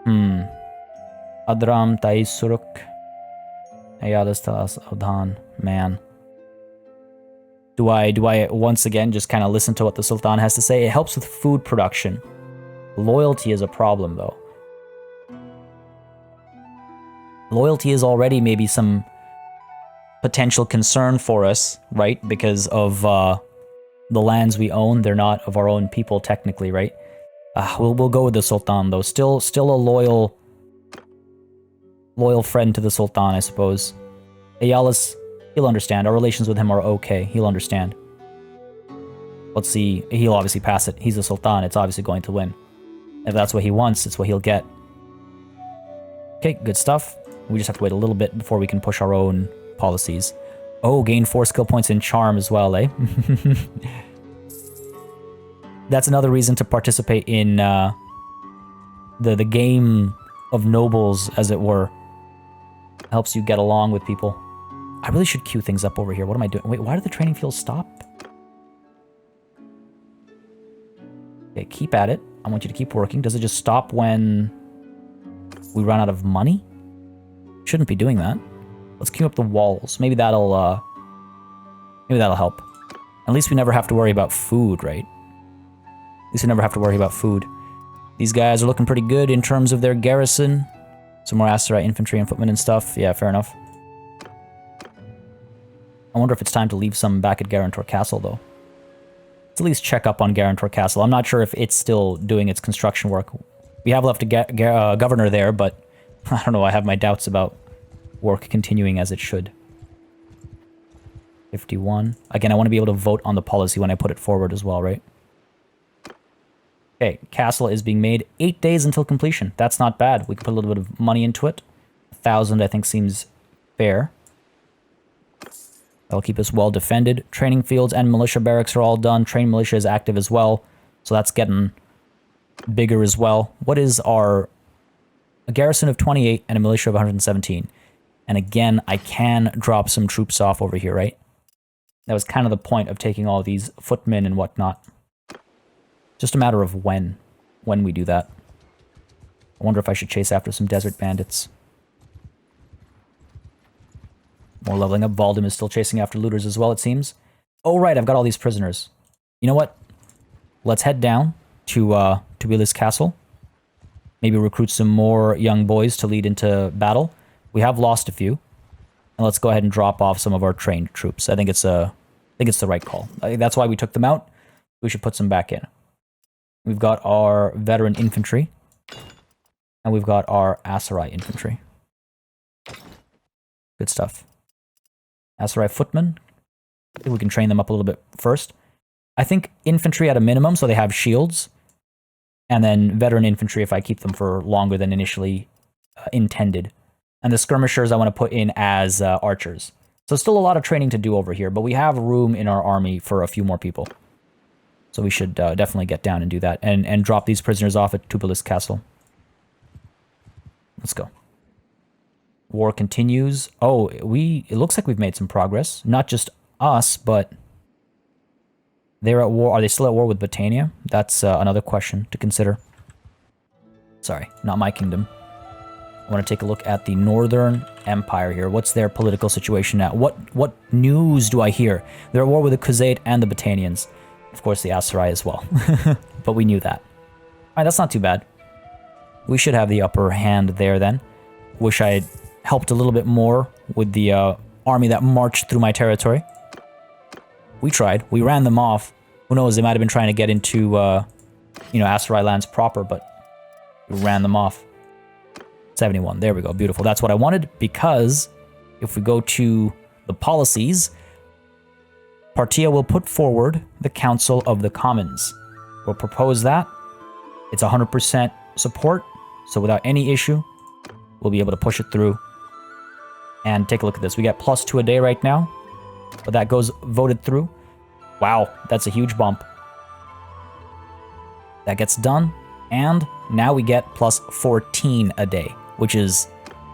Adram Taisuruk. Ayalis Talas Odhan. Man. Do I once again just kind of listen to what the sultan has to say? It helps with food production. Loyalty is a problem, though. Loyalty is already maybe some potential concern for us, right? Because of the lands we own. They're not of our own people, technically, right? We'll go with the sultan, though. Still a loyal friend to the sultan, I suppose. Ayalis, he'll understand. Our relations with him are okay. He'll understand. Let's see. He'll obviously pass it. He's the sultan. It's obviously going to win. If that's what he wants, it's what he'll get. Okay, good stuff. We just have to wait a little bit before we can push our own policies. Oh, gain 4 skill points in charm as well, eh? That's another reason to participate in the game of nobles, as it were. Helps you get along with people. I really should queue things up over here. What am I doing? Wait, why did the training field stop? Okay, keep at it. I want you to keep working. Does it just stop when we run out of money? Shouldn't be doing that. Let's queue up the walls. Maybe that'll help. At least we never have to worry about food, right? At least we never have to worry about food. These guys are looking pretty good in terms of their garrison. Some more Aserai infantry and footmen and stuff. Yeah, fair enough. I wonder if it's time to leave some back at Garantor Castle, though. Let's at least check up on Garantor Castle. I'm not sure if it's still doing its construction work. We have left a governor there, but I don't know. I have my doubts about work continuing as it should. 51. Again, I want to be able to vote on the policy when I put it forward as well, right? Okay, castle is being made. 8 days until completion. That's not bad. We can put a little bit of money into it. 1,000, I think, seems fair. That'll keep us well defended. Training fields and militia barracks are all done. Trained militia is active as well. So that's getting bigger as well. What is our... A garrison of 28 and a militia of 117. And again, I can drop some troops off over here, right? That was kind of the point of taking all these footmen and whatnot. Just a matter of when we do that. I wonder if I should chase after some desert bandits. More leveling up. Valdem is still chasing after looters as well, it seems. Oh, right, I've got all these prisoners. You know what? Let's head down to Tubilis Castle. Maybe recruit some more young boys to lead into battle. We have lost a few. And let's go ahead and drop off some of our trained troops. I think it's the right call. I think that's why we took them out. We should put some back in. We've got our veteran infantry. And we've got our Aserai infantry. Good stuff. Aserai footmen. I think we can train them up a little bit first. I think infantry at a minimum, so they have shields. And then veteran infantry if I keep them for longer than initially intended. And the skirmishers I want to put in as archers. So still a lot of training to do over here, but we have room in our army for a few more people. So we should definitely get down and do that. And drop these prisoners off at Tubalist Castle. Let's go. War continues. Oh, it looks like we've made some progress. Not just us, but they're at war. Are they still at war with Britannia? That's another question to consider. Sorry, not my kingdom. I want to take a look at the Northern Empire here. What's their political situation now? What news do I hear? They're at war with the Khuzait and the Britannians. Of course, the Aserai as well. But we knew that. All right, that's not too bad. We should have the upper hand there then. Wish I had helped a little bit more with the army that marched through my territory. We tried. We ran them off. Who knows, they might have been trying to get into, Aserai lands proper, but we ran them off. 71. There we go. Beautiful. That's what I wanted, because if we go to the policies, Partia will put forward the Council of the Commons. We'll propose that. It's 100% support, so without any issue, we'll be able to push it through. And take a look at this. We get +2 a day right now, but that goes voted through. Wow, that's a huge bump. That gets done, and now we get +14 a day, which is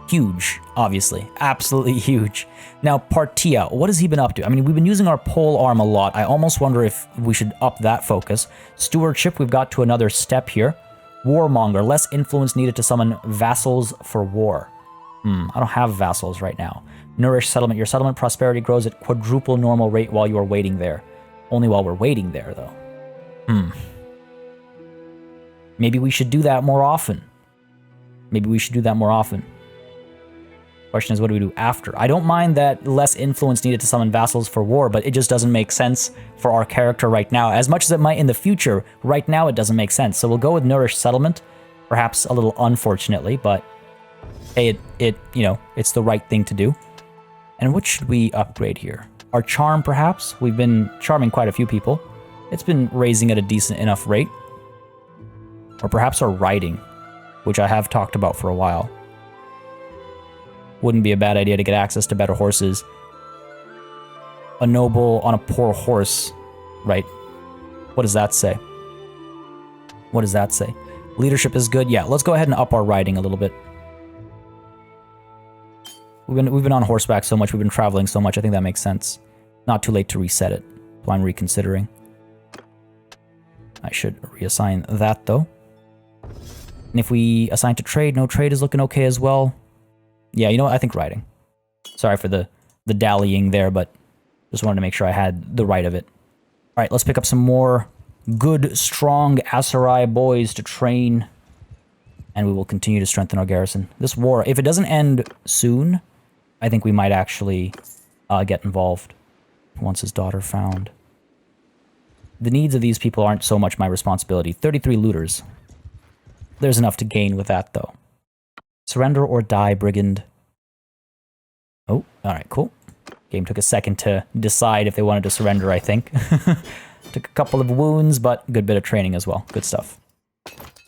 huge, obviously. Absolutely huge. Now, Partia, what has he been up to? I mean, we've been using our pole arm a lot. I almost wonder if we should up that focus. Stewardship, we've got to another step here. Warmonger, less influence needed to summon vassals for war. I don't have vassals right now. Nourish settlement. Your settlement prosperity grows at quadruple normal rate while you are waiting there. Only while we're waiting there, though. Maybe we should do that more often. Question is, what do we do after? I don't mind that less influence needed to summon vassals for war, but it just doesn't make sense for our character right now. As much as it might in the future, right now it doesn't make sense. So we'll go with Nourish Settlement, perhaps a little unfortunately, but hey, it's the right thing to do. And what should we upgrade here? Our charm, perhaps? We've been charming quite a few people. It's been raising at a decent enough rate. Or perhaps our riding, which I have talked about for a while. Wouldn't be a bad idea to get access to better horses. A noble on a poor horse, right? What does that say? Leadership is good. Yeah, let's go ahead and up our riding a little bit. We've been on horseback so much, we've been traveling so much, I think that makes sense. Not too late to reset it, so I'm reconsidering. I should reassign that, though. And if we assign to trade, no, trade is looking okay as well. Yeah, you know what? I think riding. Sorry for the dallying there, but just wanted to make sure I had the right of it. All right, let's pick up some more good, strong Aserai boys to train. And we will continue to strengthen our garrison. This war, if it doesn't end soon, I think we might actually get involved. Once his daughter found. The needs of these people aren't so much my responsibility. 33 looters. There's enough to gain with that, though. Surrender or die, brigand. Oh, alright, cool. Game took a second to decide if they wanted to surrender, I think. Took a couple of wounds, but good bit of training as well. Good stuff.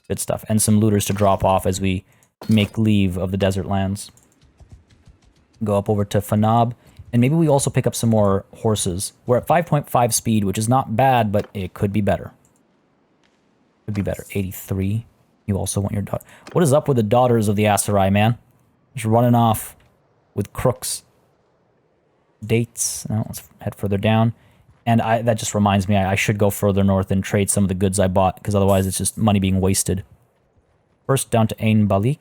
Good stuff. And some looters to drop off as we make leave of the desert lands. Go up over to Fanab. And maybe we also pick up some more horses. We're at 5.5 speed, which is not bad, but it could be better. Could be better. 83. You also want your daughter. What is up with the daughters of the Aserai, man? Just running off with crooks. Dates. Now let's head further down. And that just reminds me, I should go further north and trade some of the goods I bought, because otherwise it's just money being wasted. First down to Ain Balik.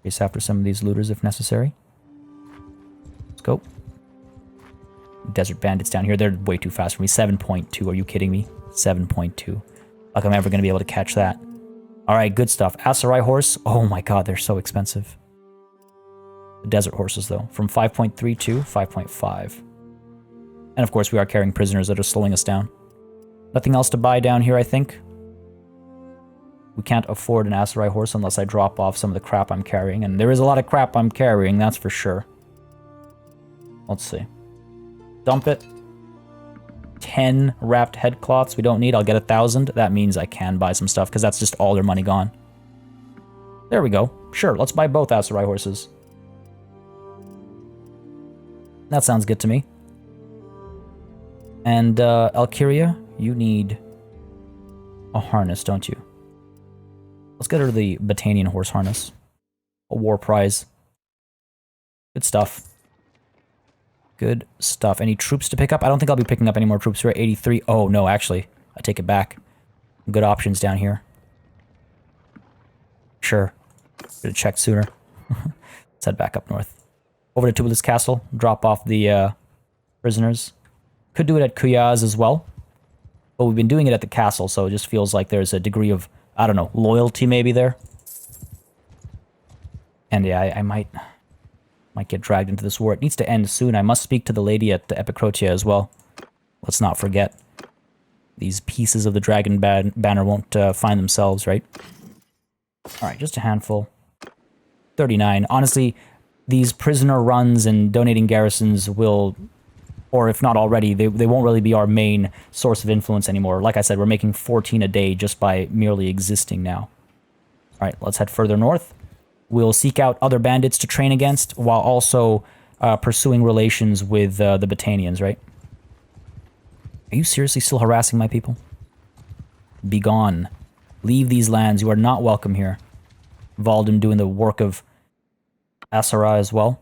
Chase after some of these looters if necessary. Let's go. Desert bandits down here. They're way too fast for me. 7.2. Are you kidding me? 7.2. Like I'm ever going to be able to catch that. Alright, good stuff. Aserai horse. Oh my god, they're so expensive. The desert horses, though. From 5.3 to 5.5. And of course, we are carrying prisoners that are slowing us down. Nothing else to buy down here, I think. We can't afford an Aserai horse unless I drop off some of the crap I'm carrying. And there is a lot of crap I'm carrying, that's for sure. Let's see. Dump it. 10 wrapped headcloths we don't need. I'll get 1,000. That means I can buy some stuff, because that's just all their money gone. There we go. Sure, let's buy both Aserai horses. That sounds good to me. And, Alkyria, you need a harness, don't you? Let's get her the Batanian horse harness. A war prize. Good stuff. Good stuff. Any troops to pick up? I don't think I'll be picking up any more troops. We're at 83. Oh, no, actually. I take it back. Good options down here. Sure. Should have checked sooner. Let's head back up north. Over to Tubalus Castle. Drop off the prisoners. Could do it at Kuyaz as well. But we've been doing it at the castle, so it just feels like there's a degree of, I don't know, loyalty maybe there. And yeah, I might get dragged into this war. It needs to end soon. I must speak to the lady at the Epicrotia as well. Let's not forget. These pieces of the dragon banner won't find themselves, right? Alright, just a handful. 39. Honestly, these prisoner runs and donating garrisons will, or if not already, they won't really be our main source of influence anymore. Like I said, we're making 14 a day just by merely existing now. Alright, let's head further north. We'll seek out other bandits to train against, while also pursuing relations with the Batanians, right? Are you seriously still harassing my people? Be gone. Leave these lands. You are not welcome here. Valdem doing the work of Aserai as well.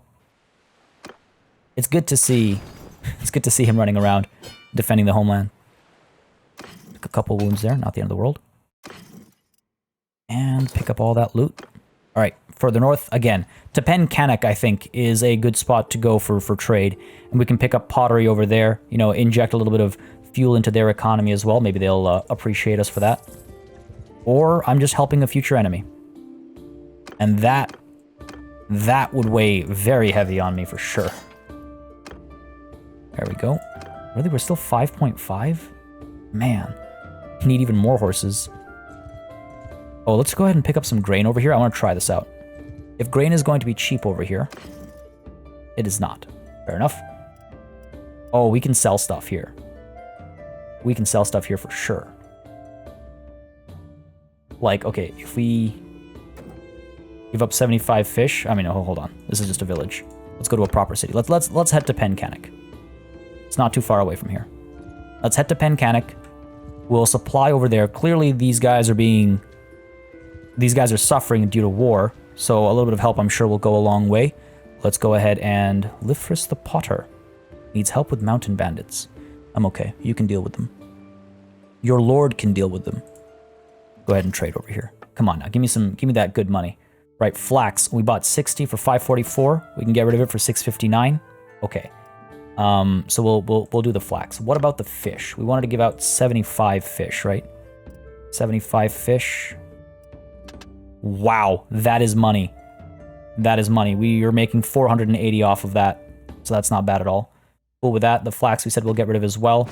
It's good to see. It's good to see him running around, defending the homeland. Took a couple wounds there. Not the end of the world. And pick up all that loot. All right, further north again. Tepen Kanak, I think, is a good spot to go for trade, and we can pick up pottery over there. You know, inject a little bit of fuel into their economy as well. Maybe they'll appreciate us for that. Or I'm just helping a future enemy, and that would weigh very heavy on me for sure. There we go. Really, we're still 5.5? Man, need even more horses. Oh, let's go ahead and pick up some grain over here. I want to try this out. If grain is going to be cheap over here, it is not. Fair enough. Oh, we can sell stuff here. We can sell stuff here for sure. Like, okay, if we give up 75 fish. I mean, oh, hold on. This is just a village. Let's go to a proper city. Let's head to Penkanik. It's not too far away from here. Let's head to Penkanik. We'll supply over there. Clearly, these guys are suffering due to war, so a little bit of help I'm sure will go a long way. Let's go ahead and Lifris the Potter needs help with mountain bandits. I'm okay. You can deal with them. Your lord can deal with them. Go ahead and trade over here. Come on now, give me that good money. Right, flax. We bought 60 for 544. We can get rid of it for 659. Okay. So we'll do the flax. What about the fish? We wanted to give out 75 fish, right? 75 fish. Wow, that is money. That is money. We are making 480 off of that, so that's not bad at all. Cool with that. The flax we said we'll get rid of as well.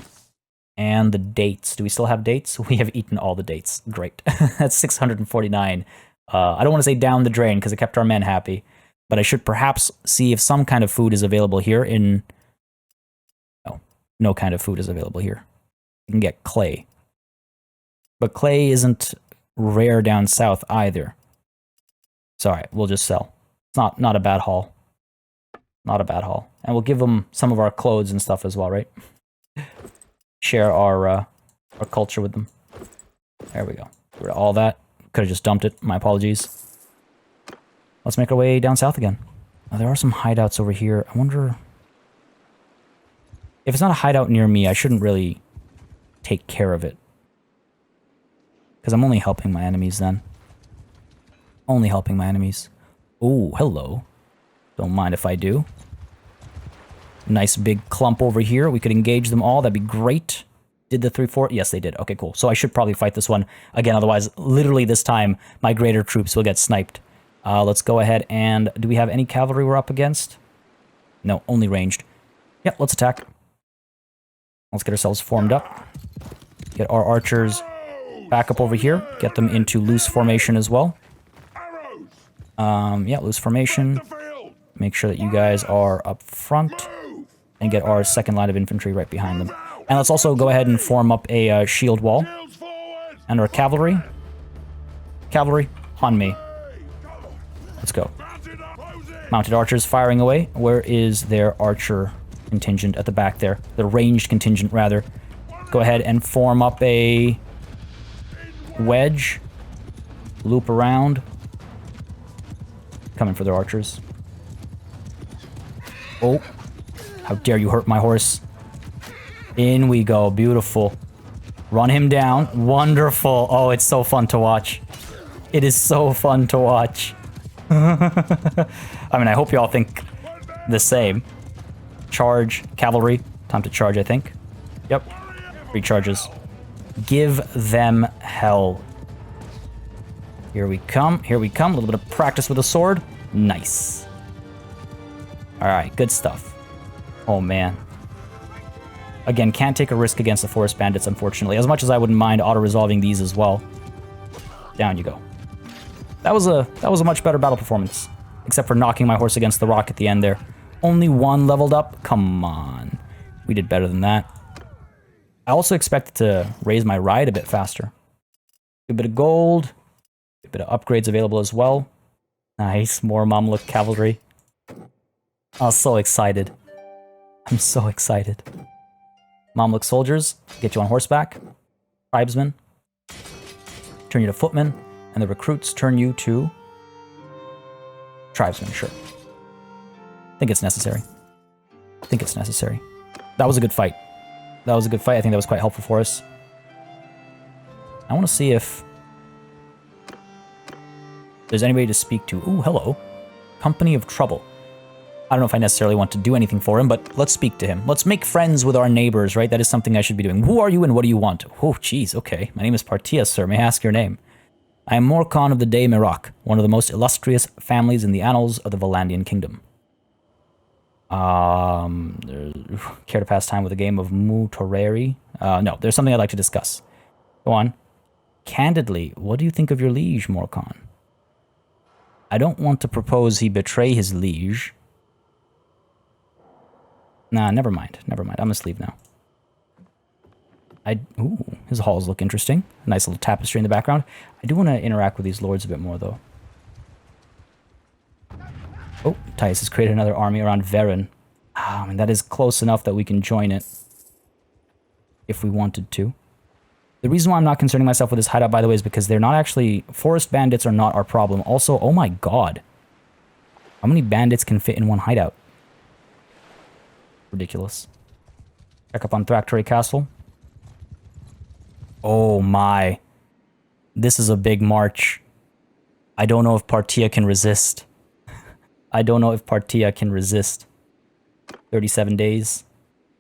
And the dates. Do we still have dates? We have eaten all the dates. Great. That's 649. I don't want to say down the drain because it kept our men happy, but I should perhaps see if some kind of food is available here in... No kind of food is available here. You can get clay. But clay isn't rare down south either. So alright, we'll just sell. It's not a bad haul. Not a bad haul. And we'll give them some of our clothes and stuff as well, right? Share our culture with them. There we go. Rid of all that. Could have just dumped it. My apologies. Let's make our way down south again. Now, there are some hideouts over here. I wonder... If it's not a hideout near me, I shouldn't really take care of it. Because I'm only helping my enemies then. Only helping my enemies. Ooh, hello. Don't mind if I do. Nice big clump over here. We could engage them all. That'd be great. Did the 3-4? Yes, they did. Okay, cool. So I should probably fight this one again. Otherwise, literally this time, my greater troops will get sniped. Let's go ahead and... Do we have any cavalry we're up against? No, only ranged. Yep, let's attack. Let's get ourselves formed up. Get our archers back up over here. Get them into loose formation as well. Yeah, loose formation. Make sure that you guys are up front. and get our second line of infantry right behind them. And let's also go ahead and form up a shield wall. And our cavalry. Cavalry, on me. Let's go. Mounted archers firing away. Where is their archer contingent at the back there? The ranged contingent, rather. Go ahead and form up a wedge. Loop around. Coming for their archers. Oh. How dare you hurt my horse. In we go. Beautiful. Run him down. Wonderful. Oh, it's so fun to watch. It is so fun to watch. I mean, I hope you all think the same. Charge. Cavalry. Time to charge, I think. Yep. 3 charges. Give them hell. Here we come. Here we come. A little bit of practice with a sword. Nice. Alright, good stuff. Oh, man. Again, can't take a risk against the forest bandits, unfortunately. As much as I wouldn't mind auto-resolving these as well. Down you go. That was a much better battle performance. Except for knocking my horse against the rock at the end there. Only 1 leveled up? Come on. We did better than that. I also expected to raise my ride a bit faster. A bit of gold. A bit of upgrades available as well. Nice. More Mamluk cavalry. I was so excited. I'm so excited. Mamluk soldiers, get you on horseback. Tribesmen, turn you to footmen. And the recruits turn you to tribesmen, sure. I think it's necessary. I think it's necessary. That was a good fight. That was a good fight. I think that was quite helpful for us. I want to see if there's anybody to speak to. Ooh, hello. Company of Trouble. I don't know if I necessarily want to do anything for him, but let's speak to him. Let's make friends with our neighbors, right? That is something I should be doing. Who are you and what do you want? Oh, geez, okay. My name is Partia, sir. May I ask your name? I am Morkan of the Day Mirak, one of the most illustrious families in the annals of the Valandian kingdom. Care to pass time with a game of Mutoreri? No, there's something I'd like to discuss. Go on. Candidly, what do you think of your liege, Morkan? I don't want to propose he betray his liege. Nah, never mind. Never mind. I'm gonna sleep now. Ooh, his halls look interesting. A nice little tapestry in the background. I do want to interact with these lords a bit more, though. Oh, Tyus has created another army around Varen. Ah, I mean, that is close enough that we can join it. If we wanted to. The reason why I'm not concerning myself with this hideout, by the way, is because they're not actually... Forest bandits are not our problem. Also, oh my god. How many bandits can fit in one hideout? Ridiculous. Check up on Thractory Castle. Oh my. This is a big march. I don't know if Partia can resist. I don't know if Partia can resist. 37 days.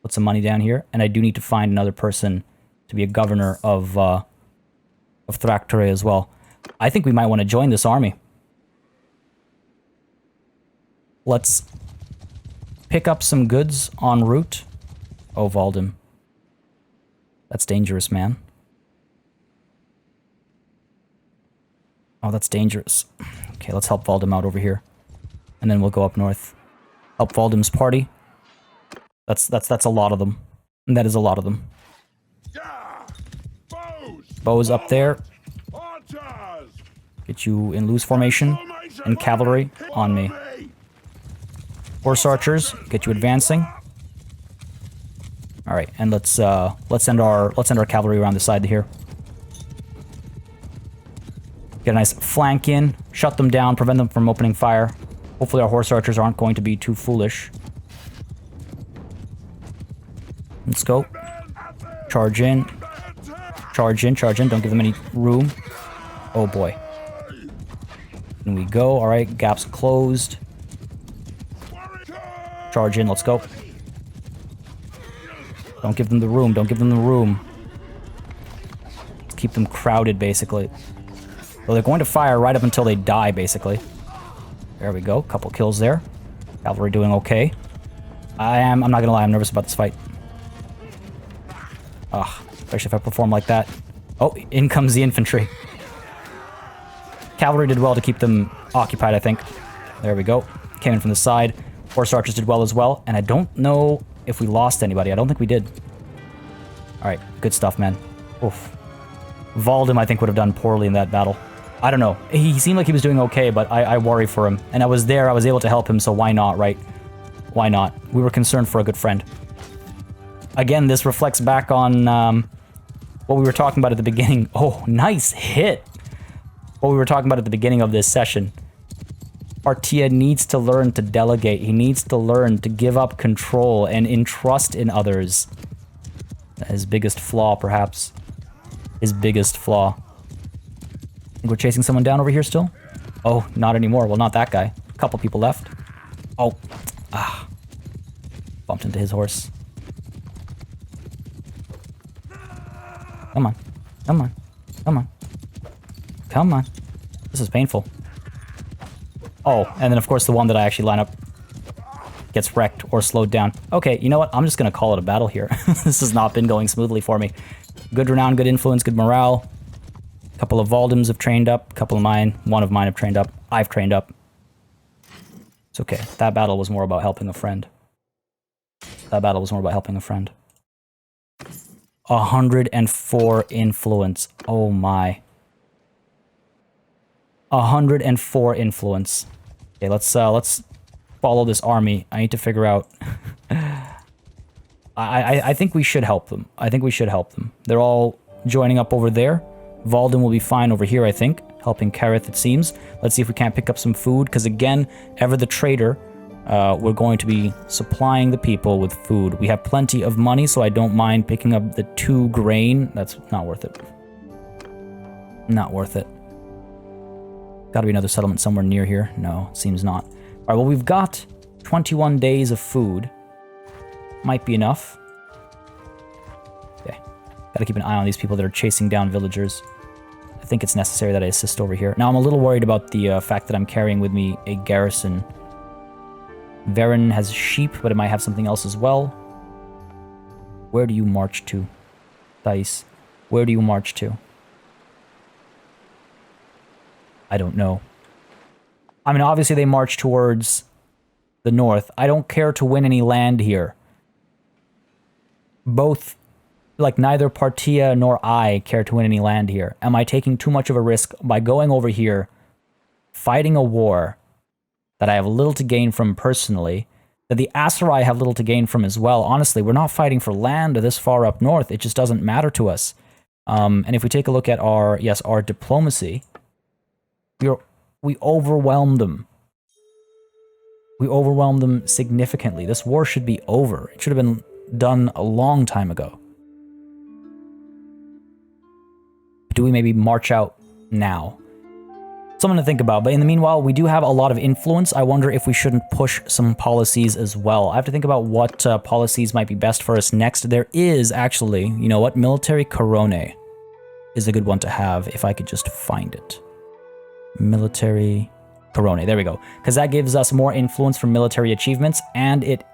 Put some money down here. And I do need to find another person to be a governor of Thractory as well. I think we might want to join this army. Let's pick up some goods en route. Oh, Valdim. That's dangerous, man. Oh, that's dangerous. Okay, let's help Valdim out over here. And then we'll go up north. Help Valdim's party. That's a lot of them. And that is a lot of them. Bows up there. Get you in loose formation. And cavalry on me. Horse archers, get you advancing. All right, and let's send our cavalry around the side here. Get a nice flank in, shut them down, prevent them from opening fire. Hopefully our horse archers aren't going to be too foolish. Let's go. Charge in. Charge in, charge in. Don't give them any room. Oh boy. In we go. All right, gaps closed. Charge in, let's go. Don't give them the room, don't give them the room. Let's keep them crowded, basically. Well, they're going to fire right up until they die, basically. There we go, couple kills there. Cavalry doing okay. I'm not gonna lie, I'm nervous about this fight. Ugh, especially if I perform like that. Oh, in comes the infantry. Cavalry did well to keep them occupied, I think. There we go. Came in from the side. Horse archers did well as well, and I don't know if we lost anybody. I don't think we did. Alright, good stuff, man. Oof. Valdem, I think, would have done poorly in that battle. I don't know. He seemed like he was doing okay, but I worry for him. And I was there, I was able to help him, so why not, right? Why not? We were concerned for a good friend. Again, this reflects back on what we were talking about at the beginning. Oh, nice hit! What we were talking about at the beginning of this session. Partia needs to learn to delegate. He needs to learn to give up control and entrust in others. His biggest flaw, perhaps. His biggest flaw. Think we're chasing someone down over here still? Oh, not anymore. Well, not that guy. A couple people left. Oh. Ah. Bumped into his horse. Come on. Come on. Come on. Come on. This is painful. Oh, and then of course the one that I actually line up gets wrecked or slowed down. Okay, you know what? I'm just going to call it a battle here. This has not been going smoothly for me. Good renown, good influence, good morale. A couple of Valdems have trained up. A couple of mine. One of mine have trained up. I've trained up. It's okay. That battle was more about helping a friend. That battle was more about helping a friend. 104 influence. Oh my. 104 influence. Okay, let's follow this army. I need to figure out... I think we should help them. I think we should help them. They're all joining up over there. Valdem will be fine over here, I think. Helping Kareth, it seems. Let's see if we can't pick up some food, because again, ever the trader, we're going to be supplying the people with food. We have plenty of money, so I don't mind picking up the 2 grain. That's not worth it. Not worth it. Gotta be another settlement somewhere near here. No, seems not. Alright, well, we've got 21 days of food. Might be enough. Okay. Gotta keep an eye on these people that are chasing down villagers. I think it's necessary that I assist over here. Now, I'm a little worried about the fact that I'm carrying with me a garrison. Varen has sheep, but it might have something else as well. Where do you march to? Thais, where do you march to? I don't know. I mean, obviously they march towards the north. I don't care to win any land here. Both, like, neither Partia nor I care to win any land here. Am I taking too much of a risk by going over here, fighting a war that I have little to gain from personally, that the Aserai have little to gain from as well? Honestly, we're not fighting for land this far up north. It just doesn't matter to us. And if we take a look at our, yes, our diplomacy, we overwhelmed them. We overwhelmed them significantly. This war should be over. It should have been done a long time ago. Do we maybe march out now? Something to think about. But in the meanwhile, we do have a lot of influence. I wonder if we shouldn't push some policies as well. I have to think about what policies might be best for us next. There is actually, you know what? Military Corone is a good one to have if I could just find it. Military Corone. There we go. Because that gives us more influence from military achievements, and it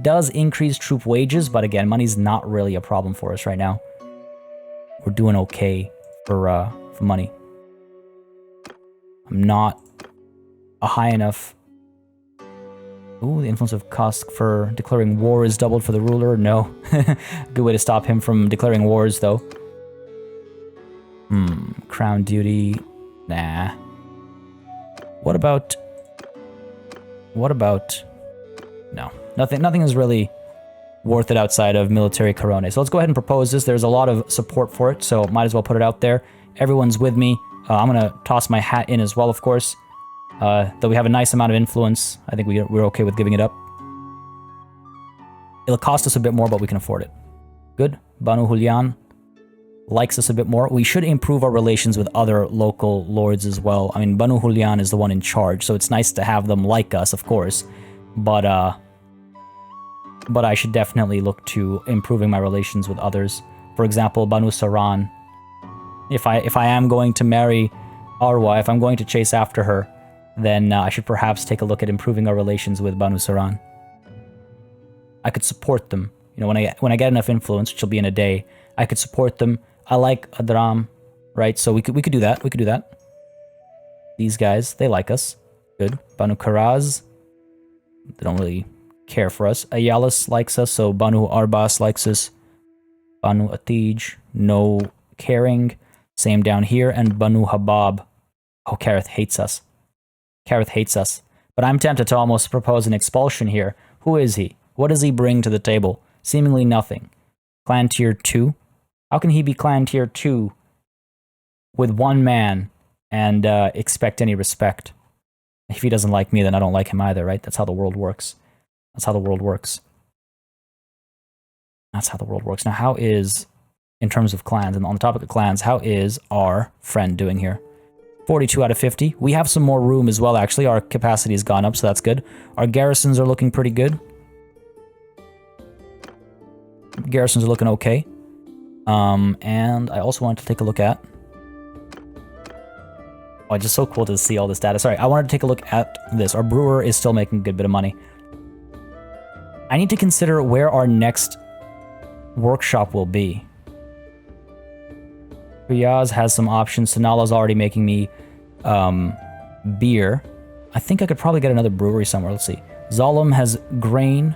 does increase troop wages, but again, money's not really a problem for us right now. We're doing okay for money. I'm not a high enough... Ooh, the influence of Kosk for declaring war is doubled for the ruler. No. Good way to stop him from declaring wars, though. Crown duty. Nah. What about... No. Nothing is really worth it outside of military Corone. So let's go ahead and propose this. There's a lot of support for it, so might as well put it out there. Everyone's with me. I'm going to toss my hat in as well, of course. Though we have a nice amount of influence, I think we're okay with giving it up. It'll cost us a bit more, but we can afford it. Good. Banu Julian likes us a bit more. We should improve our relations with other local lords as well. I mean, Banu Julian is the one in charge, so it's nice to have them like us, of course. But I should definitely look to improving my relations with others. For example, Banu Saran. If I am going to marry Arwa, if I'm going to chase after her, then I should perhaps take a look at improving our relations with Banu Saran. I could support them. You know, when I get enough influence, which will be in a day, I could support them. I like Adram, right? So we could do that. We could do that. These guys, they like us. Good. Banu Karaz. They don't really care for us. Ayalis likes us, so Banu Arbas likes us. Banu Atij, no caring. Same down here, and Banu Habab. Oh, Kareth hates us. Kareth hates us. But I'm tempted to almost propose an expulsion here. Who is he? What does he bring to the table? Seemingly nothing. Clan Tier 2? How can he be Clan Tier 2 with one man and expect any respect? If he doesn't like me, then I don't like him either, right? That's how the world works. That's how the world works. That's how the world works. Now, how is, in terms of clans, and on the topic of clans, how is our friend doing here? 42 out of 50. We have some more room as well, actually. Our capacity has gone up, so that's good. Our garrisons are looking pretty good. Garrisons are looking okay. And I also wanted to take a look at... Oh, it's just so cool to see all this data. Sorry, I wanted to take a look at this. Our brewer is still making a good bit of money. I need to consider where our next workshop will be. Riyaz has some options. Sanala's already making me beer. I think I could probably get another brewery somewhere. Let's see. Zalem has grain.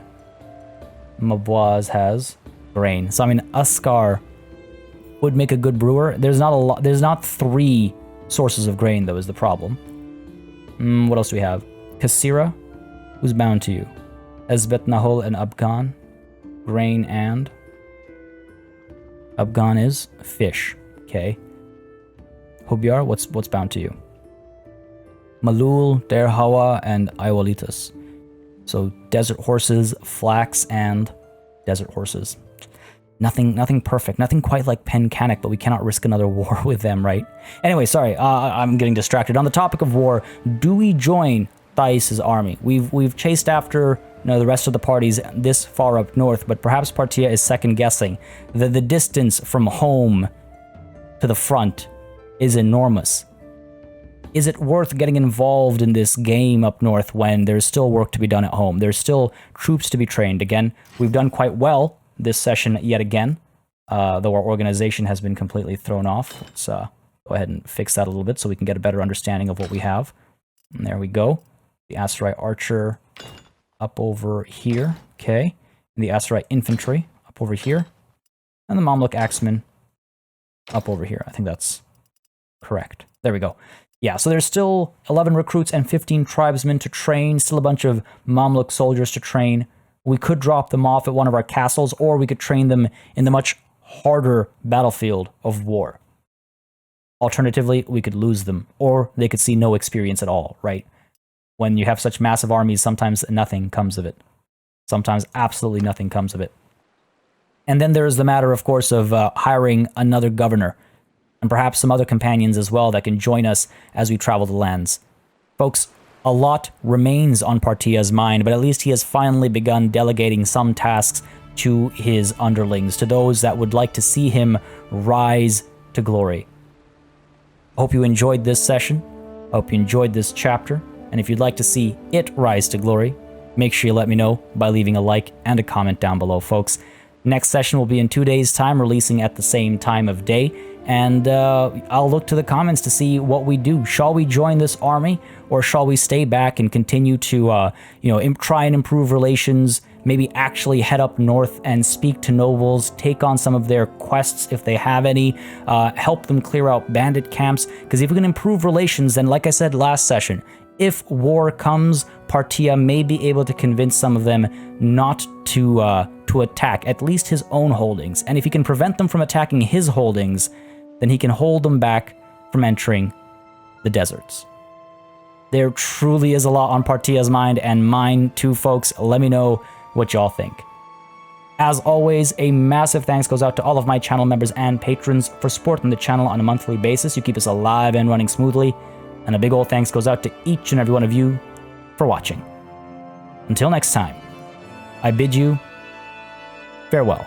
Mabwaz has grain. So I mean, Askar would make a good brewer. There's not a lot. There's not 3 sources of grain, though, is the problem. What else do we have? Kasira, who's bound to you? Esbet Nahol and Abgan. Grain and... Abgan is fish. Okay. Hubyar, what's bound to you? Malul, Derhawa, and Iwalitas. So desert horses, flax, and desert horses. Nothing perfect. Nothing quite like Pencanik, but we cannot risk another war with them, right? Anyway, sorry, I'm getting distracted. On the topic of war, do we join Thais' army? We've chased after the rest of the parties this far up north, but perhaps Partia is second-guessing. The distance from home to the front is enormous. Is it worth getting involved in this game up north when there's still work to be done at home? There's still troops to be trained. Again, we've done quite well this session yet again, though our organization has been completely thrown off. Let's go ahead and fix that a little bit so we can get a better understanding of what we have. And there we go. The Aserai Archer up over here. Okay. And the Aserai Infantry up over here. And the Mamluk Axemen up over here. I think that's correct. There we go. Yeah, so there's still 11 recruits and 15 tribesmen to train, still a bunch of Mamluk soldiers to train. We could drop them off at one of our castles, or we could train them in the much harder battlefield of war. Alternatively, we could lose them, or they could see no experience at all, right? When you have such massive armies, sometimes nothing comes of it. Sometimes absolutely nothing comes of it. And then there's the matter, of course, of hiring another governor, and perhaps some other companions as well that can join us as we travel the lands. Folks, a lot remains on Partia's mind, but at least he has finally begun delegating some tasks to his underlings, to those that would like to see him rise to glory. I hope you enjoyed this session. I hope you enjoyed this chapter. And if you'd like to see it rise to glory, make sure you let me know by leaving a like and a comment down below, folks. Next session will be in 2 days' time, releasing at the same time of day. And I'll look to the comments to see what we do. Shall we join this army, or shall we stay back and continue to, try and improve relations, maybe actually head up north and speak to nobles, take on some of their quests if they have any, help them clear out bandit camps? Because if we can improve relations, then like I said last session, if war comes, Partia may be able to convince some of them not to attack at least his own holdings. And if he can prevent them from attacking his holdings, then he can hold them back from entering the deserts. There truly is a lot on Partia's mind, and mine too, folks. Let me know what y'all think. As always, a massive thanks goes out to all of my channel members and patrons for supporting the channel on a monthly basis. You keep us alive and running smoothly. And a big old thanks goes out to each and every one of you for watching. Until next time, I bid you farewell.